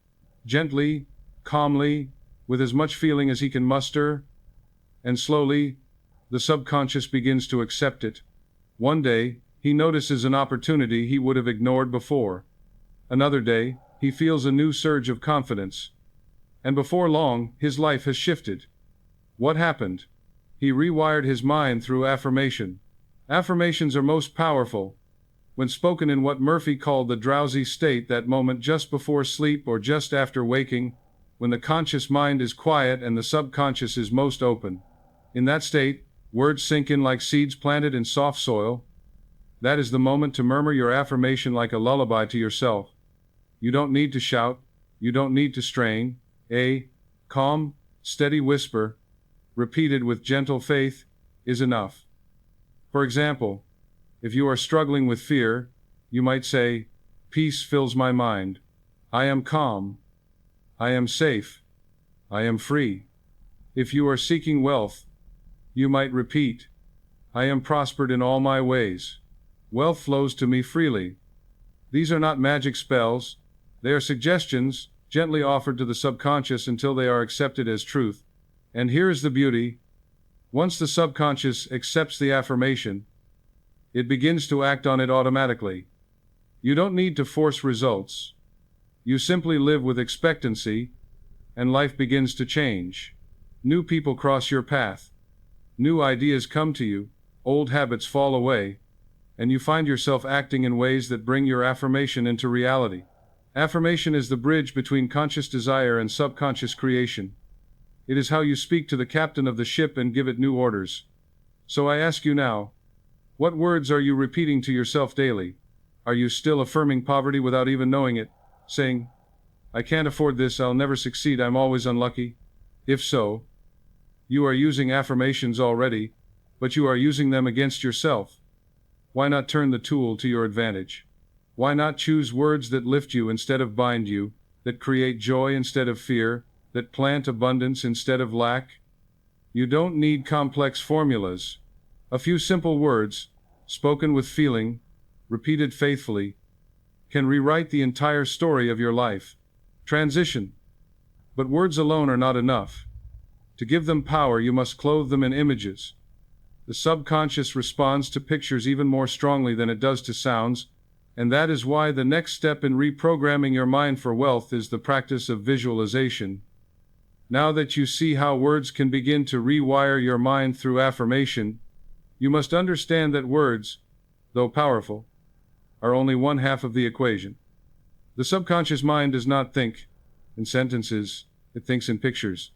gently, calmly, with as much feeling as he can muster, and slowly, the subconscious begins to accept it. One day, he notices an opportunity he would have ignored before. Another day, he feels a new surge of confidence. And before long, his life has shifted. What happened? He rewired his mind through affirmation. Affirmations are most powerful when spoken in what Murphy called the drowsy state, that moment just before sleep or just after waking, when the conscious mind is quiet and the subconscious is most open. In that state, words sink in like seeds planted in soft soil. That is the moment to murmur your affirmation like a lullaby to yourself. You don't need to shout. You don't need to strain. A calm, steady whisper, repeated with gentle faith, is enough. For example, if you are struggling with fear, you might say, "Peace fills my mind. I am calm. I am safe. I am free." If you are seeking wealth, you might repeat, "I am prospered in all my ways. Wealth flows to me freely." These are not magic spells. They are suggestions, gently offered to the subconscious until they are accepted as truth. And here is the beauty. Once the subconscious accepts the affirmation, it begins to act on it automatically. You don't need to force results. You simply live with expectancy, and life begins to change. New people cross your path. New ideas come to you, old habits fall away, and you find yourself acting in ways that bring your affirmation into reality. Affirmation is the bridge between conscious desire and subconscious creation. It is how you speak to the captain of the ship and give it new orders. So I ask you now, what words are you repeating to yourself daily? Are you still affirming poverty without even knowing it, saying, "I can't afford this, I'll never succeed, I'm always unlucky"? If so, you are using affirmations already, but you are using them against yourself. Why not turn the tool to your advantage? Why not choose words that lift you instead of bind you, that create joy instead of fear, that plant abundance instead of lack? You don't need complex formulas. A few simple words, spoken with feeling, repeated faithfully, can rewrite the entire story of your life. Transition. But words alone are not enough. To give them power, you must clothe them in images. The subconscious responds to pictures even more strongly than it does to sounds, and that is why the next step in reprogramming your mind for wealth is the practice of visualization. Now that you see how words can begin to rewire your mind through affirmation, you must understand that words, though powerful, are only one half of the equation. The subconscious mind does not think in sentences, it thinks in pictures.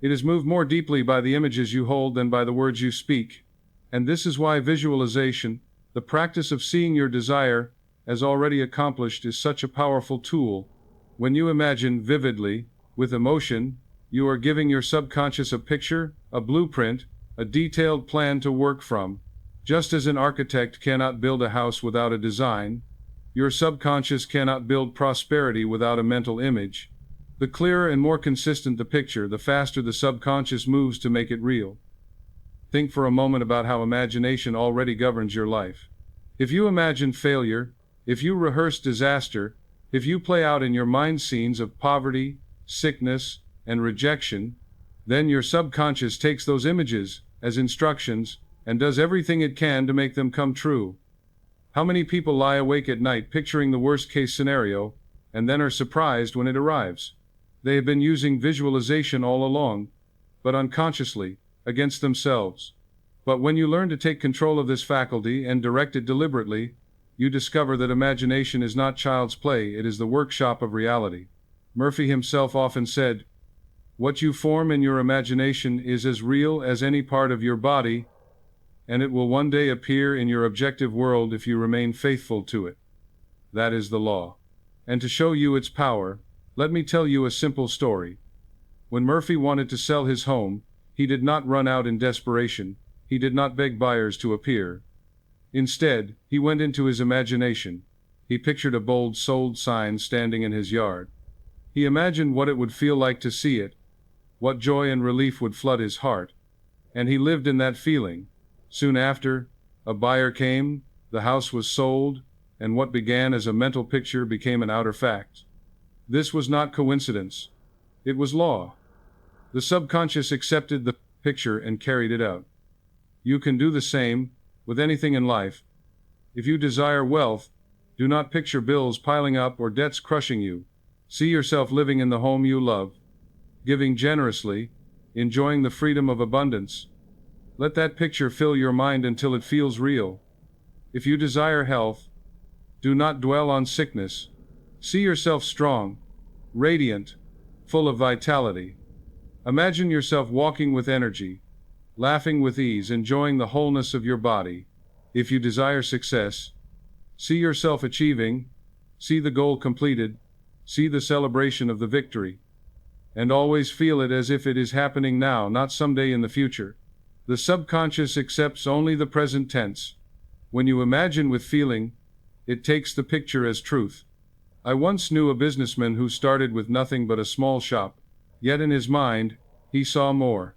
It is moved more deeply by the images you hold than by the words you speak. And this is why visualization, the practice of seeing your desire as already accomplished, is such a powerful tool. When you imagine vividly, with emotion, you are giving your subconscious a picture, a blueprint, a detailed plan to work from. Just as an architect cannot build a house without a design, your subconscious cannot build prosperity without a mental image. The clearer and more consistent the picture, the faster the subconscious moves to make it real. Think for a moment about how imagination already governs your life. If you imagine failure, if you rehearse disaster, if you play out in your mind scenes of poverty, sickness, and rejection, then your subconscious takes those images as instructions and does everything it can to make them come true. How many people lie awake at night picturing the worst-case scenario and then are surprised when it arrives? They have been using visualization all along, but unconsciously, against themselves. But when you learn to take control of this faculty and direct it deliberately, you discover that imagination is not child's play, it is the workshop of reality. Murphy himself often said, "What you form in your imagination is as real as any part of your body, and it will one day appear in your objective world if you remain faithful to it." That is the law. And to show you its power, let me tell you a simple story. When Murphy wanted to sell his home, he did not run out in desperation, he did not beg buyers to appear. Instead, he went into his imagination. He pictured a bold "Sold" sign standing in his yard. He imagined what it would feel like to see it, what joy and relief would flood his heart. And he lived in that feeling. Soon after, a buyer came, the house was sold, and what began as a mental picture became an outer fact. This was not coincidence. It was law. The subconscious accepted the picture and carried it out. You can do the same with anything in life. If you desire wealth, do not picture bills piling up or debts crushing you. See yourself living in the home you love, giving generously, enjoying the freedom of abundance. Let that picture fill your mind until it feels real. If you desire health, do not dwell on sickness. See yourself strong, radiant, full of vitality. Imagine yourself walking with energy, laughing with ease, enjoying the wholeness of your body. If you desire success, see yourself achieving, see the goal completed, see the celebration of the victory. and always feel it as if it is happening now, not someday in the future. The subconscious accepts only the present tense. When you imagine with feeling, it takes the picture as truth. I once knew a businessman who started with nothing but a small shop, yet in his mind, he saw more.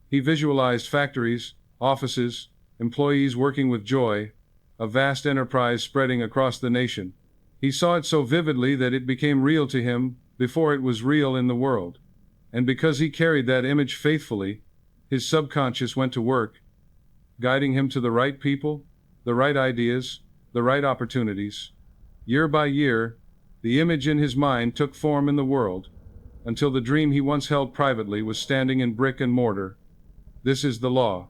He visualized factories, offices, employees working with joy, a vast enterprise spreading across the nation. He saw it so vividly that it became real to him before it was real in the world. And because he carried that image faithfully, his subconscious went to work, guiding him to the right people, the right ideas, the right opportunities. Year by year, the image in his mind took form in the world, until the dream he once held privately was standing in brick and mortar. This is the law.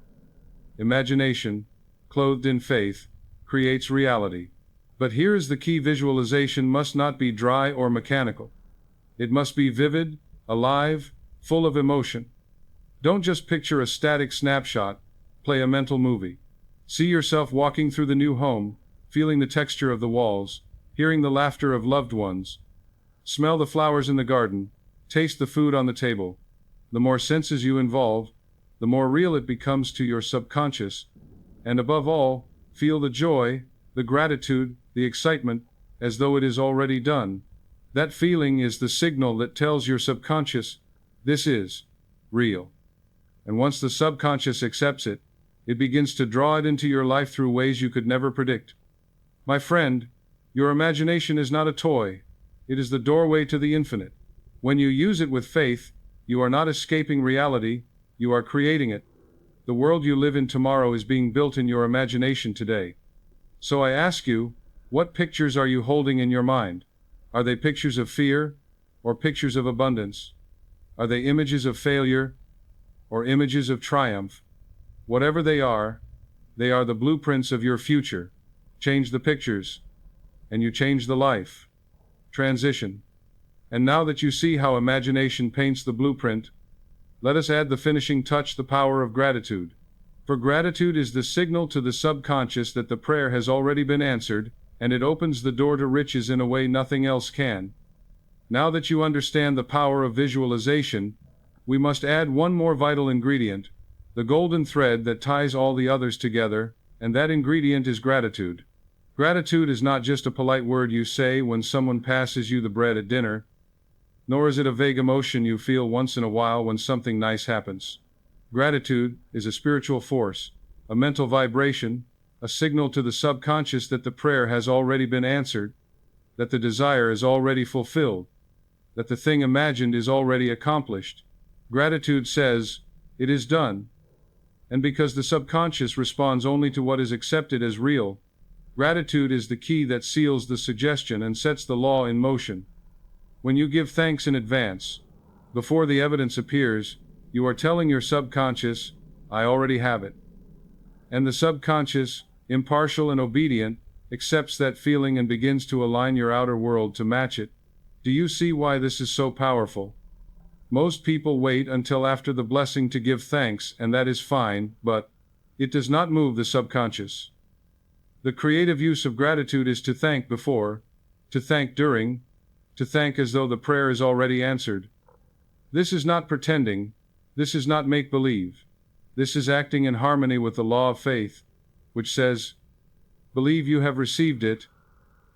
Imagination, clothed in faith, creates reality. But here is the key: visualization must not be dry or mechanical. It must be vivid, alive, full of emotion. Don't just picture a static snapshot, play a mental movie. See yourself walking through the new home, feeling the texture of the walls, hearing the laughter of loved ones. Smell the flowers in the garden, taste the food on the table. The more senses you involve, the more real it becomes to your subconscious. And above all, feel the joy, the gratitude, the excitement, as though it is already done. That feeling is the signal that tells your subconscious, this is real. And once the subconscious accepts it, it begins to draw it into your life through ways you could never predict. My friend, your imagination is not a toy. It is the doorway to the infinite. When you use it with faith, you are not escaping reality, you are creating it. The world you live in tomorrow is being built in your imagination today. So I ask you, what pictures are you holding in your mind? Are they pictures of fear, or pictures of abundance? Are they images of failure, or images of triumph? Whatever they are the blueprints of your future. Change the pictures, and you change the life. Transition. And now that you see how imagination paints the blueprint, let us add the finishing touch: the power of gratitude. For gratitude is the signal to the subconscious that the prayer has already been answered, and it opens the door to riches in a way nothing else can. Now that you understand the power of visualization, we must add one more vital ingredient, the golden thread that ties all the others together, and that ingredient is gratitude. Gratitude is not just a polite word you say when someone passes you the bread at dinner, nor is it a vague emotion you feel once in a while when something nice happens. Gratitude is a spiritual force, a mental vibration, a signal to the subconscious that the prayer has already been answered, that the desire is already fulfilled, that the thing imagined is already accomplished. Gratitude says, it is done. And because the subconscious responds only to what is accepted as real, gratitude is the key that seals the suggestion and sets the law in motion. When you give thanks in advance, before the evidence appears, you are telling your subconscious, I already have it. And the subconscious, impartial and obedient, accepts that feeling and begins to align your outer world to match it. Do you see why this is so powerful? Most people wait until after the blessing to give thanks, and that is fine, but it does not move the subconscious. The creative use of gratitude is to thank before, to thank during, to thank as though the prayer is already answered. This is not pretending, this is not make-believe. This is acting in harmony with the law of faith, which says, believe you have received it,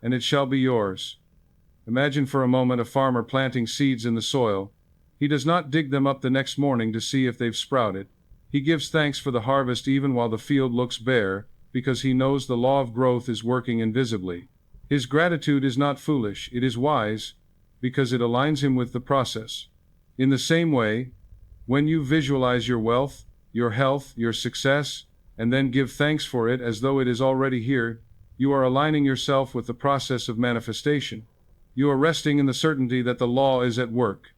and it shall be yours. Imagine for a moment a farmer planting seeds in the soil. He does not dig them up the next morning to see if they've sprouted. He gives thanks for the harvest even while the field looks bare, because he knows the law of growth is working invisibly. His gratitude is not foolish, it is wise, because it aligns him with the process. In the same way, when you visualize your wealth, your health, your success, and then give thanks for it as though it is already here, you are aligning yourself with the process of manifestation. You are resting in the certainty that the law is at work.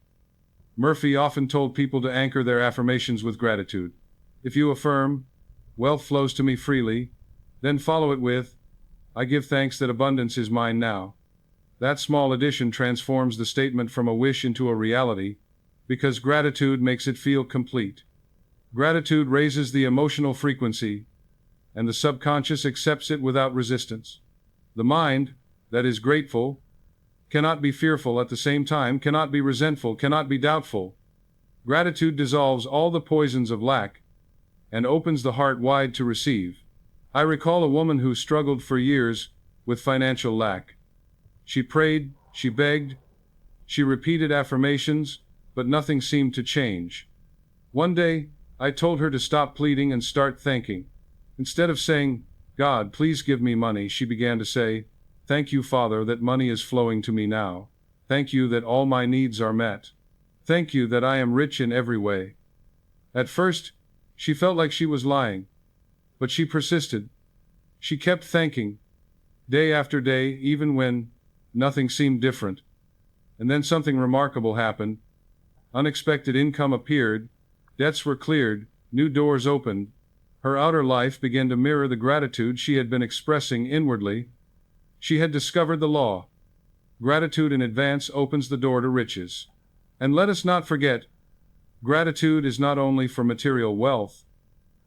Murphy often told people to anchor their affirmations with gratitude. If you affirm, wealth flows to me freely, then follow it with, I give thanks that abundance is mine now. That small addition transforms the statement from a wish into a reality, because gratitude makes it feel complete. Gratitude raises the emotional frequency, and the subconscious accepts it without resistance. The mind, that is grateful, cannot be fearful at the same time, cannot be resentful, cannot be doubtful. Gratitude dissolves all the poisons of lack and opens the heart wide to receive. I recall a woman who struggled for years with financial lack. She prayed, she begged, she repeated affirmations, but nothing seemed to change. One day, I told her to stop pleading and start thanking. Instead of saying, "God, please give me money," she began to say, "Thank you, Father, that money is flowing to me now. Thank you that all my needs are met. Thank you that I am rich in every way." At first, she felt like she was lying, but she persisted. She kept thanking, day after day, even when nothing seemed different. And then something remarkable happened. Unexpected income appeared, debts were cleared, new doors opened. Her outer life began to mirror the gratitude she had been expressing inwardly. She had discovered the law. Gratitude in advance opens the door to riches. And let us not forget, gratitude is not only for material wealth.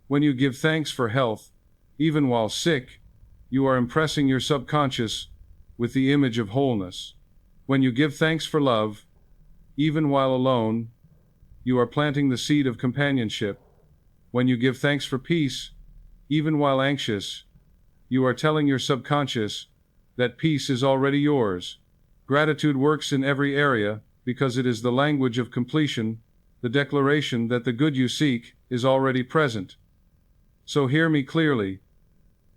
When you give thanks for health, even while sick, you are impressing your subconscious with the image of wholeness. When you give thanks for love, even while alone, you are planting the seed of companionship. When you give thanks for peace, even while anxious, you are telling your subconscious that peace is already yours. Gratitude works in every area because it is the language of completion, the declaration that the good you seek is already present. So hear me clearly.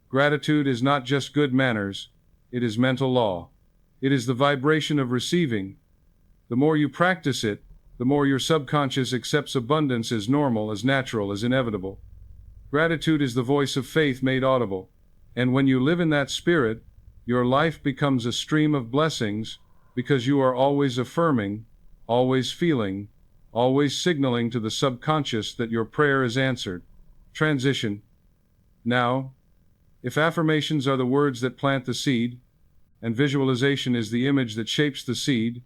Gratitude is not just good manners, it is mental law. It is the vibration of receiving. The more you practice it, the more your subconscious accepts abundance as normal, as natural, as inevitable. Gratitude is the voice of faith made audible. And when you live in that spirit, your life becomes a stream of blessings because you are always affirming, always feeling, always signaling to the subconscious that your prayer is answered. Transition. Now, if affirmations are the words that plant the seed, and visualization is the image that shapes the seed,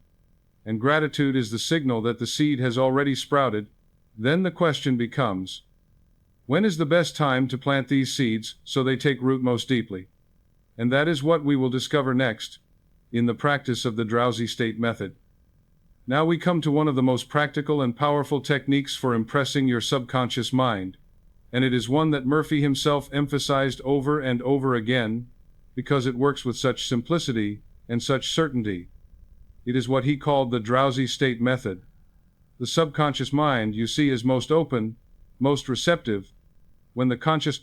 and gratitude is the signal that the seed has already sprouted, then the question becomes, when is the best time to plant these seeds so they take root most deeply? And that is what we will discover next, in the practice of the drowsy state method. Now we come to one of the most practical and powerful techniques for impressing your subconscious mind, and it is one that Murphy himself emphasized over and over again, because it works with such simplicity and such certainty. It is what he called the drowsy state method. The subconscious mind, you see, is most open, most receptive, when the conscious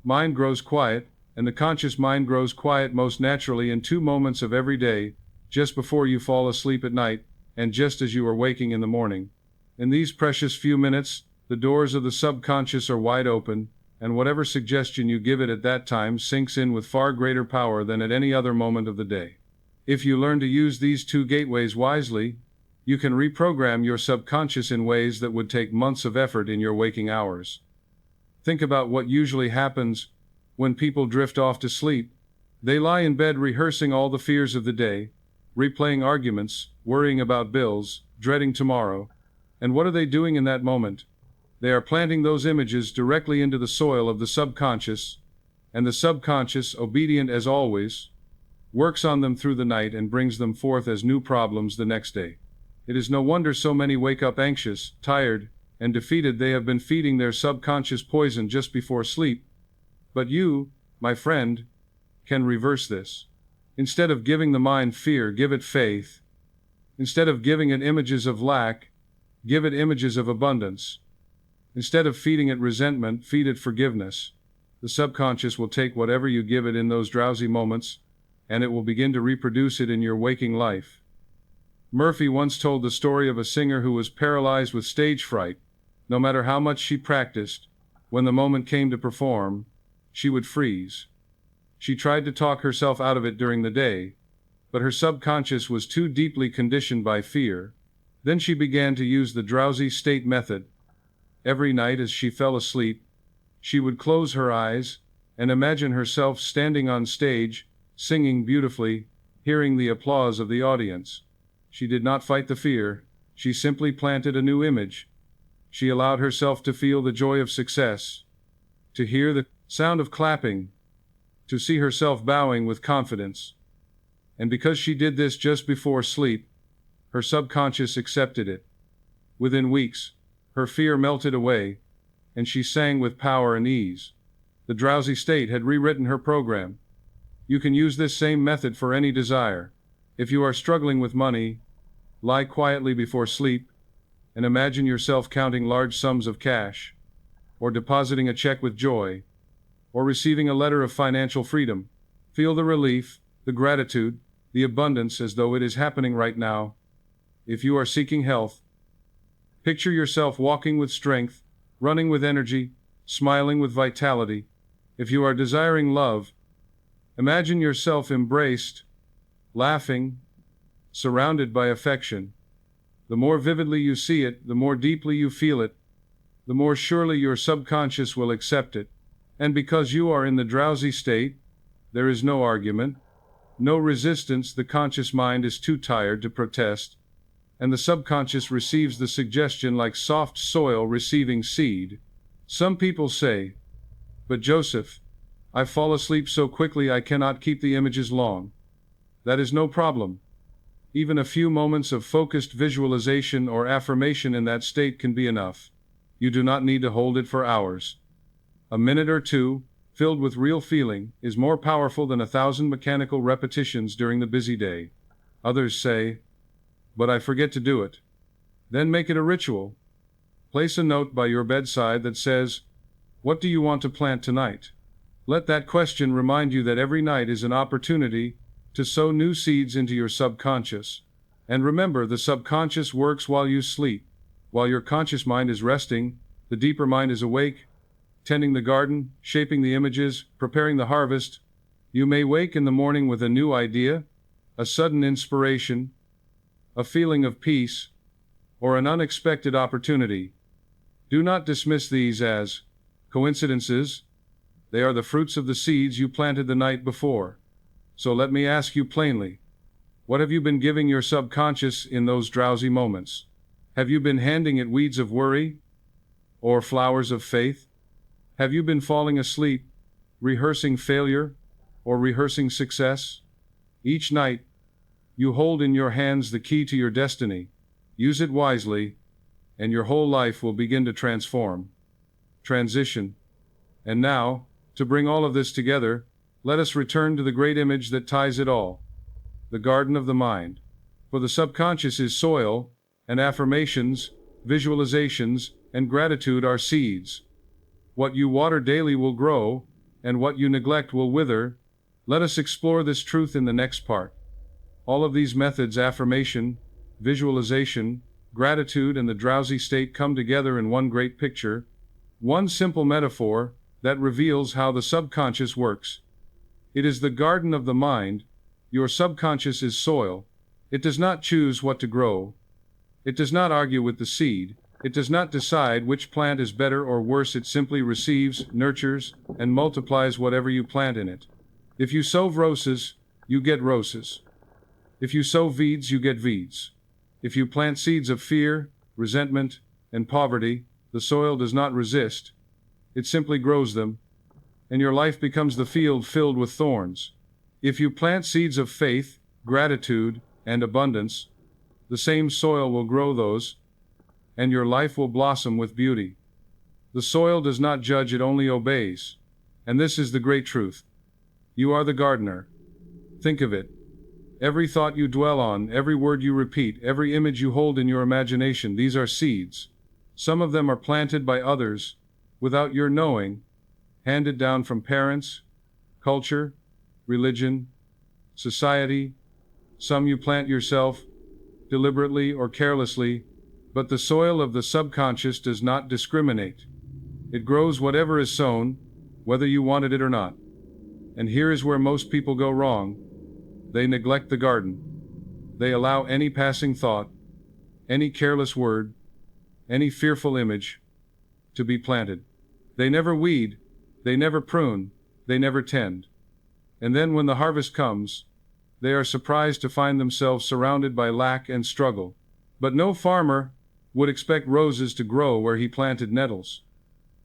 mind grows quiet, and the conscious mind grows quiet most naturally in 2 moments of every day, just before you fall asleep at night, and just as you are waking in the morning. In these precious few minutes, the doors of the subconscious are wide open, and whatever suggestion you give it at that time sinks in with far greater power than at any other moment of the day. If you learn to use these 2 gateways wisely, you can reprogram your subconscious in ways that would take months of effort in your waking hours. Think about what usually happens when people drift off to sleep. They lie in bed rehearsing all the fears of the day, replaying arguments, worrying about bills, dreading tomorrow. And what are they doing in that moment? They are planting those images directly into the soil of the subconscious, and the subconscious, obedient as always, works on them through the night and brings them forth as new problems the next day. It is no wonder so many wake up anxious, tired, and defeated. They have been feeding their subconscious poison just before sleep. But you, my friend, can reverse this. Instead of giving the mind fear, give it faith. Instead of giving it images of lack, give it images of abundance. Instead of feeding it resentment, feed it forgiveness. The subconscious will take whatever you give it in those drowsy moments, and it will begin to reproduce it in your waking life. Murphy once told the story of a singer who was paralyzed with stage fright. No matter how much she practiced, when the moment came to perform, she would freeze. She tried to talk herself out of it during the day, but her subconscious was too deeply conditioned by fear. Then she began to use the drowsy state method. Every night as she fell asleep, she would close her eyes and imagine herself standing on stage, singing beautifully, hearing the applause of the audience. She did not fight the fear, she simply planted a new image. She allowed herself to feel the joy of success, to hear the sound of clapping, to see herself bowing with confidence. And because she did this just before sleep, her subconscious accepted it. Within weeks, her fear melted away, and she sang with power and ease. The drowsy state had rewritten her program. You can use this same method for any desire. If you are struggling with money, lie quietly before sleep and imagine yourself counting large sums of cash, or depositing a check with joy, or receiving a letter of financial freedom. Feel the relief, the gratitude, the abundance as though it is happening right now. If you are seeking health, picture yourself walking with strength, running with energy, smiling with vitality. If you are desiring love, imagine yourself embraced, laughing, surrounded by affection. The more vividly you see it, the more deeply you feel it, the more surely your subconscious will accept it. And because you are in the drowsy state, there is no argument, no resistance. The conscious mind is too tired to protest, and the subconscious receives the suggestion like soft soil receiving seed. Some people say, "But Joseph, I fall asleep so quickly I cannot keep the images long." That is no problem. Even a few moments of focused visualization or affirmation in that state can be enough. You do not need to hold it for hours. A minute or two, filled with real feeling, is more powerful than 1,000 mechanical repetitions during the busy day. Others say, "But I forget to do it." Then make it a ritual. Place a note by your bedside that says, "What do you want to plant tonight?" Let that question remind you that every night is an opportunity to sow new seeds into your subconscious. And remember, the subconscious works while you sleep. While your conscious mind is resting, the deeper mind is awake, tending the garden, shaping the images, preparing the harvest. You may wake in the morning with a new idea, a sudden inspiration, a feeling of peace, or an unexpected opportunity. Do not dismiss these as coincidences. They are the fruits of the seeds you planted the night before. So let me ask you plainly, what have you been giving your subconscious in those drowsy moments? Have you been handing it weeds of worry or flowers of faith? Have you been falling asleep, rehearsing failure or rehearsing success? Each night, you hold in your hands the key to your destiny. Use it wisely, and your whole life will begin to transform. Transition. And now, to bring all of this together, let us return to the great image that ties it all, the garden of the mind. For the subconscious is soil, and affirmations, visualizations, and gratitude are seeds. What you water daily will grow, and what you neglect will wither. Let us explore this truth in the next part. All of these methods, affirmation, visualization, gratitude, and the drowsy state, come together in one great picture, one simple metaphor that reveals how the subconscious works. It is the garden of the mind. Your subconscious is soil. It does not choose what to grow. It does not argue with the seed. It does not decide which plant is better or worse. It simply receives, nurtures, and multiplies whatever you plant in it. If you sow roses, you get roses. If you sow weeds, you get weeds. If you plant seeds of fear, resentment, and poverty, the soil does not resist. It simply grows them, and your life becomes the field filled with thorns. If you plant seeds of faith, gratitude, and abundance, the same soil will grow those, and your life will blossom with beauty. The soil does not judge, it only obeys. And this is the great truth. You are the gardener. Think of it. Every thought you dwell on, every word you repeat, every image you hold in your imagination, these are seeds. Some of them are planted by others, without your knowing, handed down from parents, culture, religion, society. Some you plant yourself, deliberately or carelessly, but the soil of the subconscious does not discriminate. It grows whatever is sown, whether you wanted it or not. And here is where most people go wrong. They neglect the garden. They allow any passing thought, any careless word, any fearful image to be planted. They never weed, they never prune, they never tend. And then when the harvest comes, they are surprised to find themselves surrounded by lack and struggle. But no farmer would expect roses to grow where he planted nettles.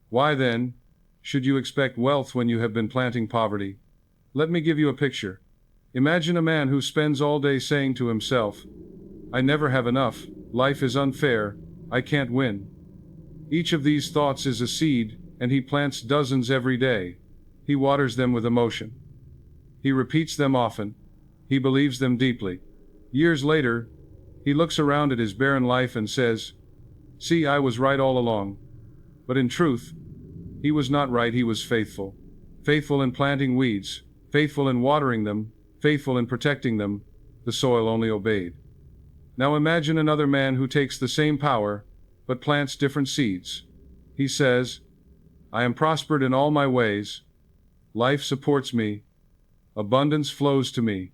Why then should you expect wealth when you have been planting poverty? Let me give you a picture. Imagine a man who spends all day saying to himself, I never have enough, life is unfair, I can't win. Each of these thoughts is a seed, and he plants dozens every day. He waters them with emotion. He repeats them often. He believes them deeply. Years later, he looks around at his barren life and says, See, I was right all along. But in truth, he was not right, he was faithful. Faithful in planting weeds, faithful in watering them, faithful in protecting them, the soil only obeyed. Now imagine another man who takes the same power, but plants different seeds. He says, I am prospered in all my ways, life supports me, abundance flows to me.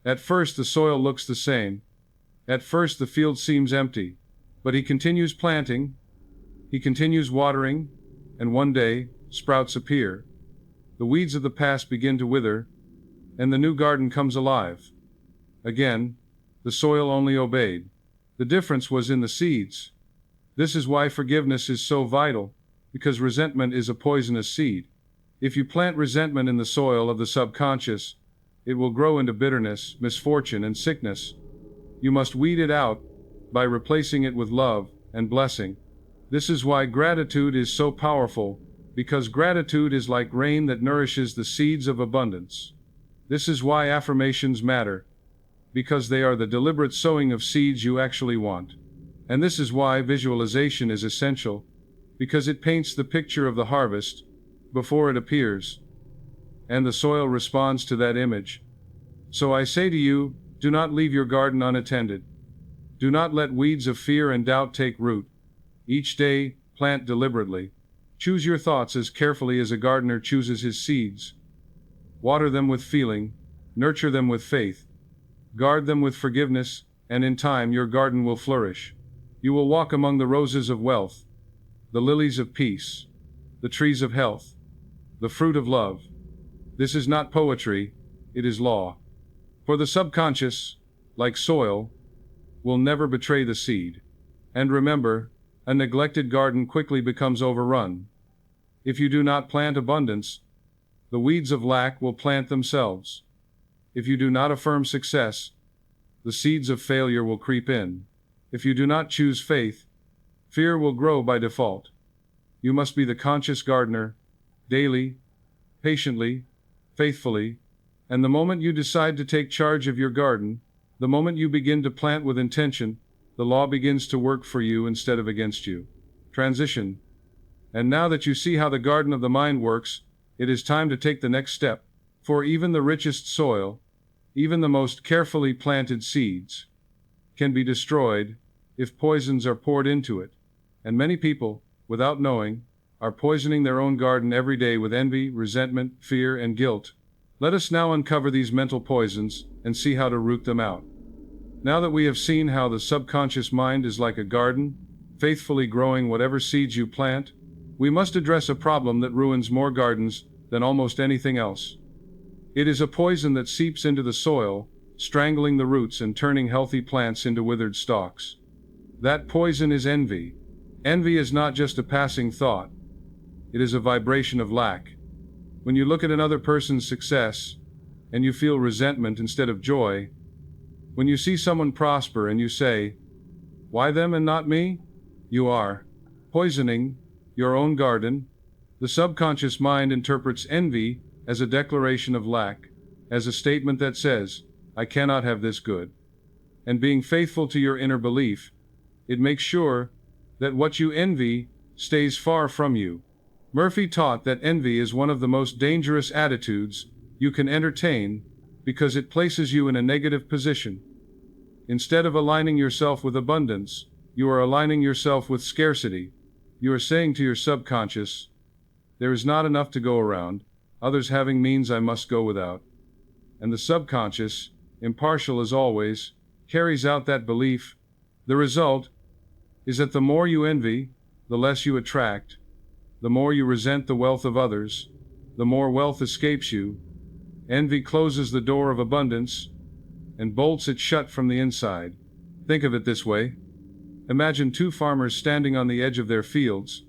At first the soil looks the same. At first the field seems empty, but he continues planting, he continues watering, and one day, sprouts appear. The weeds of the past begin to wither, and the new garden comes alive. Again, the soil only obeyed. The difference was in the seeds. This is why forgiveness is so vital, because resentment is a poisonous seed. If you plant resentment in the soil of the subconscious, it will grow into bitterness, misfortune, and sickness. You must weed it out by replacing it with love and blessing. This is why gratitude is so powerful, because gratitude is like rain that nourishes the seeds of abundance. This is why affirmations matter, because they are the deliberate sowing of seeds you actually want. And this is why visualization is essential, because it paints the picture of the harvest before it appears, and the soil responds to that image. So I say to you, do not leave your garden unattended. Do not let weeds of fear and doubt take root. Each day, plant deliberately. Choose your thoughts as carefully as a gardener chooses his seeds. Water them with feeling, nurture them with faith, guard them with forgiveness, and in time your garden will flourish. You will walk among the roses of wealth, the lilies of peace, the trees of health, the fruit of love. This is not poetry, it is law. For the subconscious, like soil, will never betray the seed. And remember, a neglected garden quickly becomes overrun. If you do not plant abundance, the weeds of lack will plant themselves. If you do not affirm success, the seeds of failure will creep in. If you do not choose faith, fear will grow by default. You must be the conscious gardener, daily, patiently, faithfully, and the moment you decide to take charge of your garden, the moment you begin to plant with intention, the law begins to work for you instead of against you. Transition. And now that you see how the garden of the mind works, it is time to take the next step. For even the richest soil, even the most carefully planted seeds, can be destroyed if poisons are poured into it. And many people, without knowing, are poisoning their own garden every day with envy, resentment, fear, and guilt. Let us now uncover these mental poisons and see how to root them out. Now that we have seen how the subconscious mind is like a garden, faithfully growing whatever seeds you plant, we must address a problem that ruins more gardens than almost anything else. It is a poison that seeps into the soil, strangling the roots and turning healthy plants into withered stalks. That poison is envy. Envy is not just a passing thought. It is a vibration of lack. When you look at another person's success, and you feel resentment instead of joy, when you see someone prosper and you say, "Why them and not me?" you are poisoning your own garden. The subconscious mind interprets envy as a declaration of lack, as a statement that says, "I cannot have this good." And being faithful to your inner belief, it makes sure that what you envy stays far from you. Murphy taught that envy is one of the most dangerous attitudes you can entertain because it places you in a negative position. Instead of aligning yourself with abundance, you are aligning yourself with scarcity. You are saying to your subconscious, "There is not enough to go around, others having means I must go without." And the subconscious, impartial as always, carries out that belief. The result is that the more you envy, the less you attract. The more you resent the wealth of others, the more wealth escapes you. Envy closes the door of abundance and bolts it shut from the inside. Think of it this way. Imagine two farmers standing on the edge of their fields.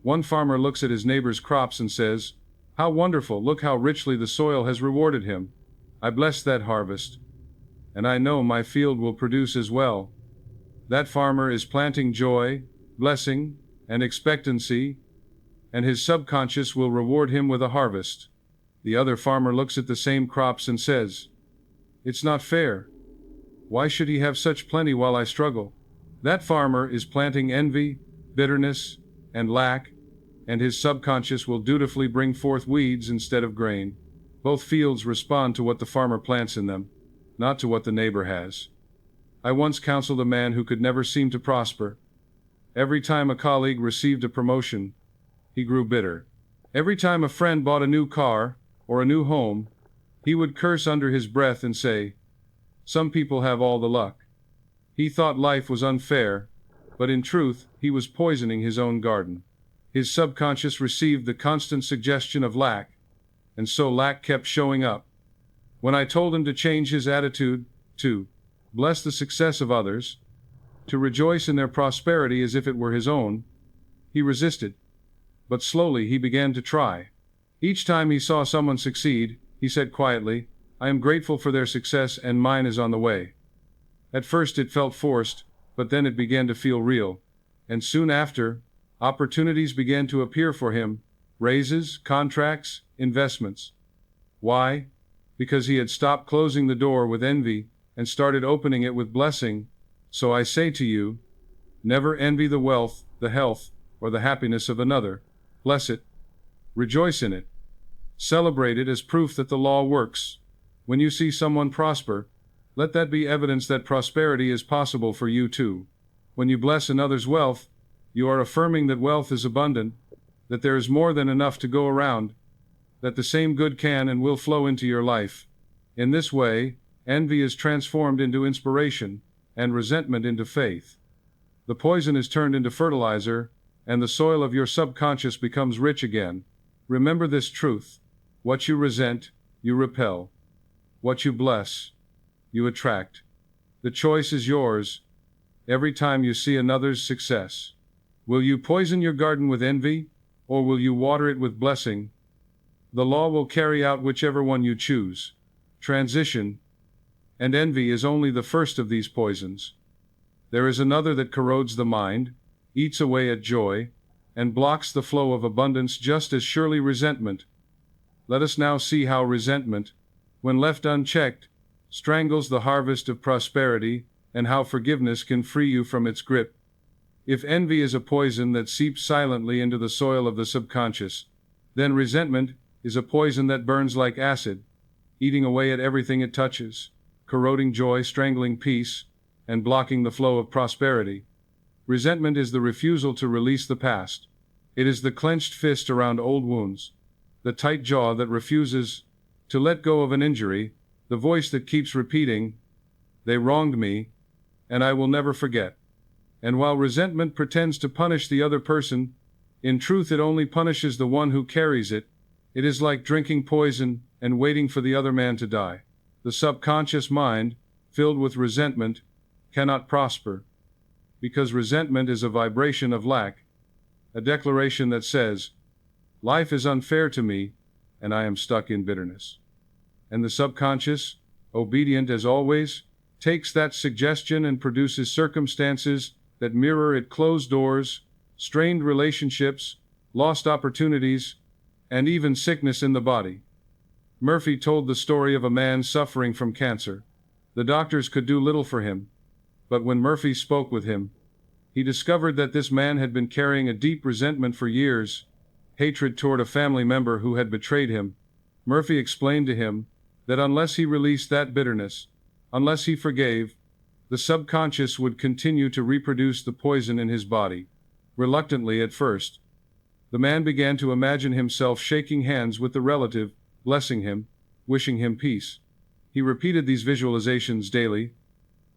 One farmer looks at his neighbor's crops and says, "How wonderful, look how richly the soil has rewarded him. I bless that harvest, and I know my field will produce as well. That farmer is planting joy, blessing, and expectancy, and his subconscious will reward him with a harvest. The other farmer looks at the same crops and says, "It's not fair. Why should he have such plenty while I struggle?" That farmer is planting envy, bitterness, and lack, and his subconscious will dutifully bring forth weeds instead of grain. Both fields respond to what the farmer plants in them, not to what the neighbor has. I once counseled a man who could never seem to prosper. Every time a colleague received a promotion, he grew bitter. Every time a friend bought a new car or a new home, he would curse under his breath and say, "Some people have all the luck." He thought life was unfair, but in truth, he was poisoning his own garden. His subconscious received the constant suggestion of lack, and so lack kept showing up. When I told him to change his attitude, to bless the success of others, to rejoice in their prosperity as if it were his own, he resisted. But slowly he began to try. Each time he saw someone succeed, he said quietly, "I am grateful for their success and mine is on the way." At first it felt forced, but then it began to feel real. And soon after, opportunities began to appear for him, raises, contracts, investments. Why? Because he had stopped closing the door with envy and started opening it with blessing. So I say to you, never envy the wealth, the health, or the happiness of another. Bless it. Rejoice in it. Celebrate it as proof that the law works. When you see someone prosper, let that be evidence that prosperity is possible for you too. When you bless another's wealth, you are affirming that wealth is abundant, that there is more than enough to go around, that the same good can and will flow into your life. In this way, envy is transformed into inspiration, and resentment into faith. The poison is turned into fertilizer, and the soil of your subconscious becomes rich again. Remember this truth: what you resent, you repel. What you bless, you attract. The choice is yours every time you see another's success. Will you poison your garden with envy, or will you water it with blessing? The law will carry out whichever one you choose. Transition, and envy is only the first of these poisons. There is another that corrodes the mind, eats away at joy, and blocks the flow of abundance just as surely resentment. Let us now see how resentment, when left unchecked, strangles the harvest of prosperity, and how forgiveness can free you from its grip. If envy is a poison that seeps silently into the soil of the subconscious, then resentment is a poison that burns like acid, eating away at everything it touches, corroding joy, strangling peace, and blocking the flow of prosperity. Resentment is the refusal to release the past. It is the clenched fist around old wounds, the tight jaw that refuses to let go of an injury, the voice that keeps repeating, "They wronged me, and I will never forget." And while resentment pretends to punish the other person, in truth it only punishes the one who carries it. It is like drinking poison and waiting for the other man to die. The subconscious mind, filled with resentment, cannot prosper, because resentment is a vibration of lack, a declaration that says, "Life is unfair to me, and I am stuck in bitterness." And the subconscious, obedient as always, takes that suggestion and produces circumstances that mirror it: closed doors, strained relationships, lost opportunities, and even sickness in the body. Murphy told the story of a man suffering from cancer. The doctors could do little for him, but when Murphy spoke with him, he discovered that this man had been carrying a deep resentment for years, hatred toward a family member who had betrayed him. Murphy explained to him that unless he released that bitterness, unless he forgave, the subconscious would continue to reproduce the poison in his body. Reluctantly at first, the man began to imagine himself shaking hands with the relative, blessing him, wishing him peace. He repeated these visualizations daily,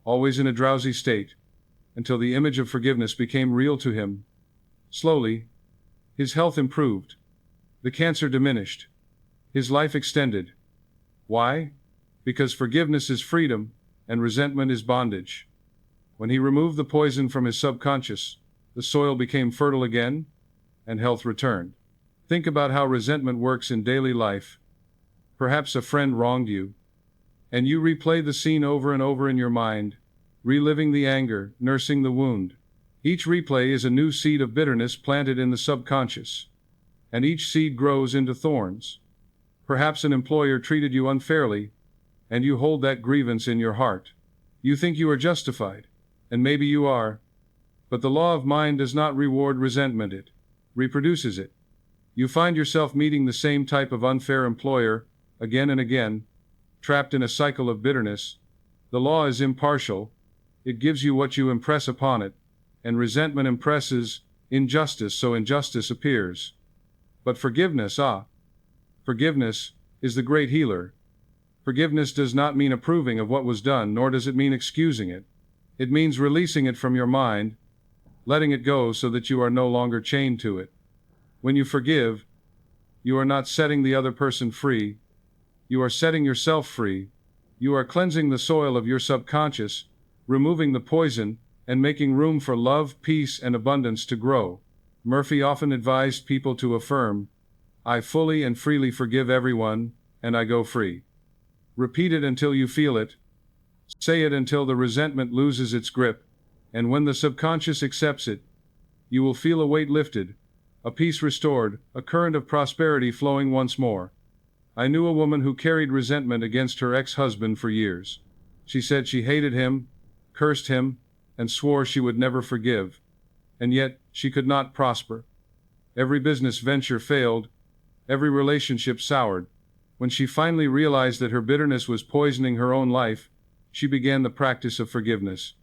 always in a drowsy state, until the image of forgiveness became real to him. Slowly, his health improved. The cancer diminished. His life extended. Why? Because forgiveness is freedom, and resentment is bondage. When he removed the poison from his subconscious, the soil became fertile again, and health returned. Think about how resentment works in daily life. Perhaps a friend wronged you. And you replay the scene over and over in your mind, reliving the anger, nursing the wound. Each replay is a new seed of bitterness planted in the subconscious. And each seed grows into thorns. Perhaps an employer treated you unfairly, and you hold that grievance in your heart. You think you are justified, and maybe you are, but the law of mind does not reward resentment, it reproduces it. You find yourself meeting the same type of unfair employer again and again, trapped in a cycle of bitterness. The law is impartial. It gives you what you impress upon it, and resentment impresses injustice, so injustice appears. But forgiveness, forgiveness is the great healer. Forgiveness does not mean approving of what was done, nor does it mean excusing it. It means releasing it from your mind, letting it go so that you are no longer chained to it. When you forgive, you are not setting the other person free. You are setting yourself free. You are cleansing the soil of your subconscious, removing the poison, and making room for love, peace, and abundance to grow. Murphy often advised people to affirm, "I fully and freely forgive everyone, and I go free." Repeat it until you feel it. Say it until the resentment loses its grip, and when the subconscious accepts it, you will feel a weight lifted, a peace restored, a current of prosperity flowing once more. I knew a woman who carried resentment against her ex-husband for years. She said she hated him, cursed him, and swore she would never forgive. And yet, she could not prosper. Every business venture failed, every relationship soured. When she finally realized that her bitterness was poisoning her own life, she began the practice of forgiveness.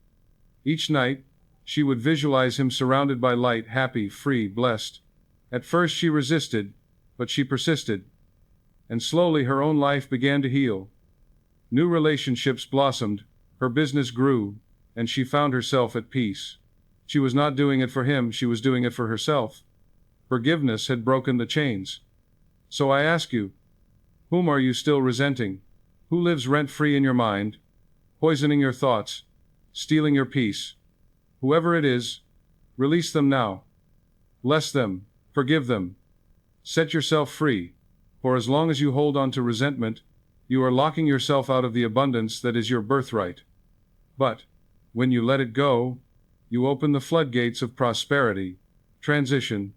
Each night, she would visualize him surrounded by light, happy, free, blessed. At first she resisted, but she persisted. And slowly her own life began to heal. New relationships blossomed, her business grew, and she found herself at peace. She was not doing it for him, she was doing it for herself. Forgiveness had broken the chains. So I ask you, whom are you still resenting? Who lives rent-free in your mind, poisoning your thoughts, stealing your peace? Whoever it is, release them now. Bless them, forgive them. Set yourself free, for as long as you hold on to resentment, you are locking yourself out of the abundance that is your birthright. But, when you let it go, you open the floodgates of prosperity, transition.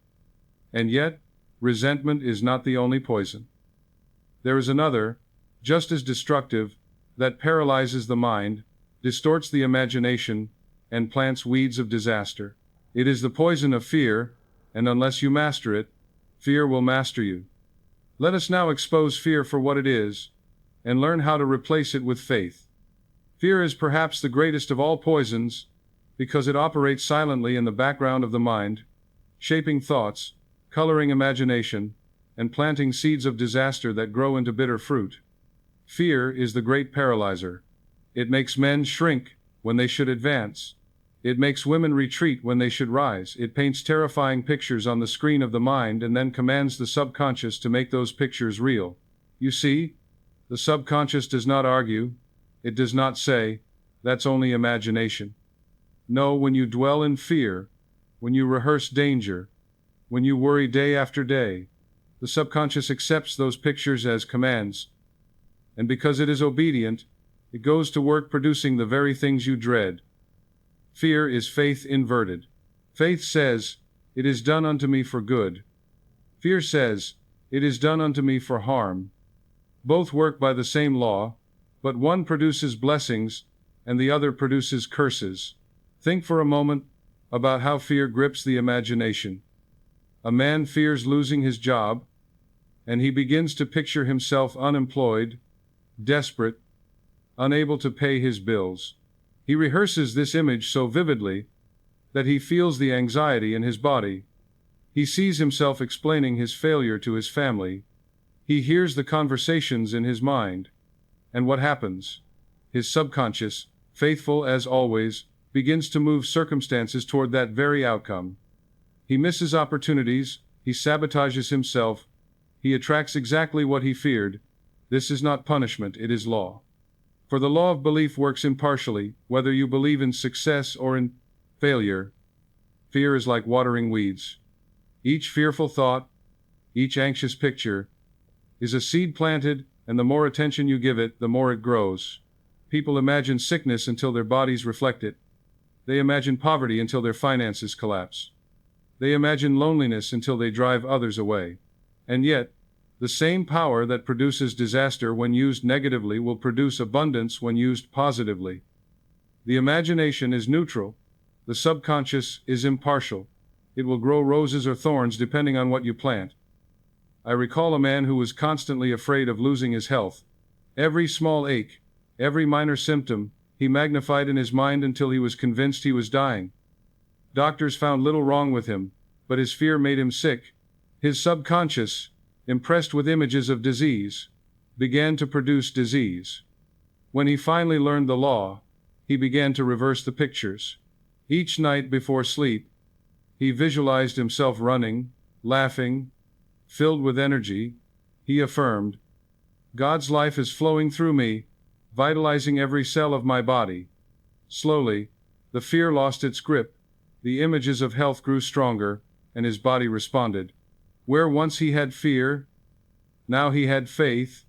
And yet, resentment is not the only poison. There is another, just as destructive, that paralyzes the mind, distorts the imagination, and plants weeds of disaster. It is the poison of fear, and unless you master it, fear will master you. Let us now expose fear for what it is, and learn how to replace it with faith. Fear is perhaps the greatest of all poisons, because it operates silently in the background of the mind, shaping thoughts, coloring imagination, and planting seeds of disaster that grow into bitter fruit. Fear is the great paralyzer. It makes men shrink when they should advance. It makes women retreat when they should rise. It paints terrifying pictures on the screen of the mind and then commands the subconscious to make those pictures real. You see, the subconscious does not argue. It does not say, "That's only imagination." No, when you dwell in fear, when you rehearse danger, when you worry day after day, the subconscious accepts those pictures as commands. And because it is obedient, it goes to work producing the very things you dread. Fear is faith inverted. Faith says, "It is done unto me for good." Fear says, "It is done unto me for harm." Both work by the same law, but one produces blessings, and the other produces curses. Think for a moment about how fear grips the imagination. A man fears losing his job, and he begins to picture himself unemployed, desperate, unable to pay his bills. He rehearses this image so vividly that he feels the anxiety in his body. He sees himself explaining his failure to his family. He hears the conversations in his mind. And what happens? His subconscious, faithful as always, begins to move circumstances toward that very outcome. He misses opportunities, he sabotages himself, he attracts exactly what he feared. This is not punishment, it is law. For the law of belief works impartially, whether you believe in success or in failure. Fear is like watering weeds. Each fearful thought, each anxious picture, is a seed planted and the more attention you give it, the more it grows. People imagine sickness until their bodies reflect it. They imagine poverty until their finances collapse. They imagine loneliness until they drive others away. And yet, the same power that produces disaster when used negatively will produce abundance when used positively. The imagination is neutral. The subconscious is impartial. It will grow roses or thorns depending on what you plant. I recall a man who was constantly afraid of losing his health. Every small ache, every minor symptom, he magnified in his mind until he was convinced he was dying. Doctors found little wrong with him, but his fear made him sick. His subconscious, impressed with images of disease, began to produce disease. When he finally learned the law, he began to reverse the pictures. Each night before sleep, he visualized himself running, laughing, filled with energy. He affirmed, "God's life is flowing through me, vitalizing every cell of my body." Slowly, the fear lost its grip, the images of health grew stronger, and his body responded. Where once he had fear, now he had faith,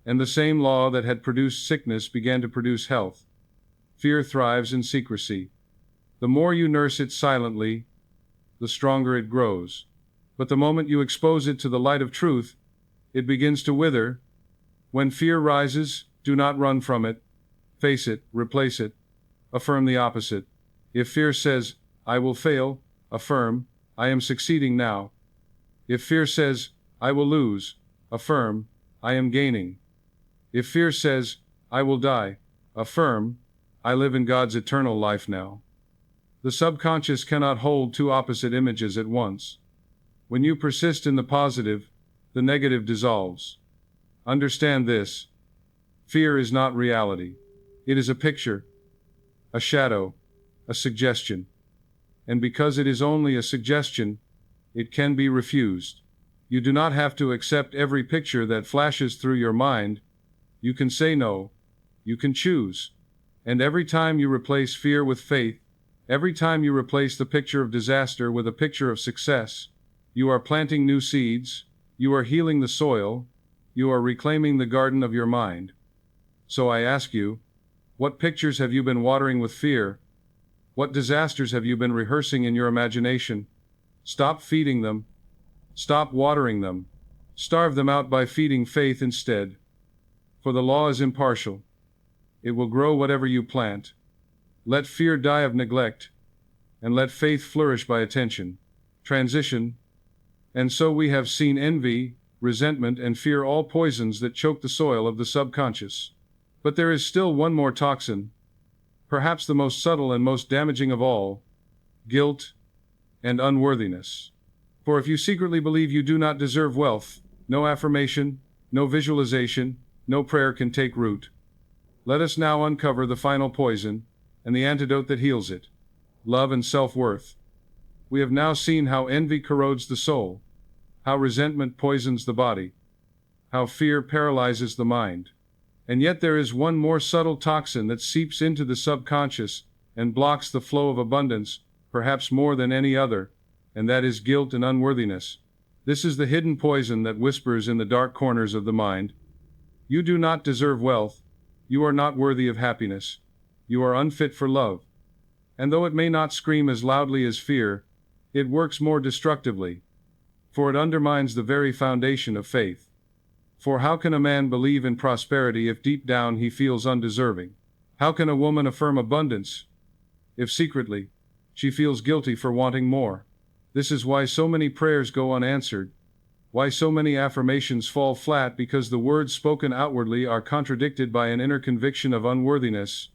and the same law that had produced sickness began to produce health. Fear thrives in secrecy. The more you nurse it silently, the stronger it grows. But the moment you expose it to the light of truth, it begins to wither. When fear rises, do not run from it. Face it, replace it. Affirm the opposite. If fear says, "I will fail," affirm, "I am succeeding now." If fear says, "I will lose," affirm, "I am gaining." If fear says, "I will die," affirm, "I live in God's eternal life now." The subconscious cannot hold two opposite images at once. When you persist in the positive, the negative dissolves. Understand this. Fear is not reality. It is a picture, a shadow, a suggestion. And because it is only a suggestion, it can be refused. You do not have to accept every picture that flashes through your mind. You can say no. You can choose. And every time you replace fear with faith, every time you replace the picture of disaster with a picture of success, you are planting new seeds, you are healing the soil, you are reclaiming the garden of your mind. So I ask you, what pictures have you been watering with fear? What disasters have you been rehearsing in your imagination? Stop feeding them. Stop watering them. Starve them out by feeding faith instead. For the law is impartial. It will grow whatever you plant. Let fear die of neglect, and let faith flourish by attention. Transition. And so we have seen envy, resentment, and fear, all poisons that choke the soil of the subconscious. But there is still one more toxin, perhaps the most subtle and most damaging of all: guilt and unworthiness. For if you secretly believe you do not deserve wealth, no affirmation, no visualization, no prayer can take root. Let us now uncover the final poison, and the antidote that heals it: love and self-worth. We have now seen how envy corrodes the soul, how resentment poisons the body, how fear paralyzes the mind. And yet there is one more subtle toxin that seeps into the subconscious and blocks the flow of abundance, perhaps more than any other, and that is guilt and unworthiness. This is the hidden poison that whispers in the dark corners of the mind. You do not deserve wealth. You are not worthy of happiness. You are unfit for love. And though it may not scream as loudly as fear, it works more destructively, for it undermines the very foundation of faith. For how can a man believe in prosperity if deep down he feels undeserving? How can a woman affirm abundance if secretly she feels guilty for wanting more? This is why so many prayers go unanswered, why so many affirmations fall flat, because the words spoken outwardly are contradicted by an inner conviction of unworthiness.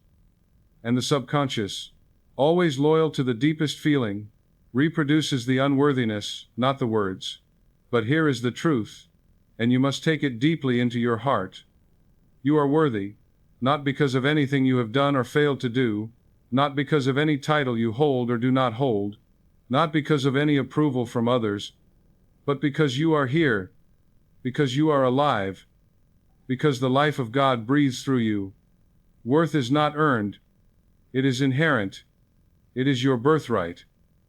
And the subconscious, always loyal to the deepest feeling, reproduces the unworthiness, not the words. But here is the truth, and you must take it deeply into your heart. You are worthy, not because of anything you have done or failed to do, not because of any title you hold or do not hold, not because of any approval from others, but because you are here, because you are alive, because the life of God breathes through you. Worth is not earned. It is inherent. It is your birthright.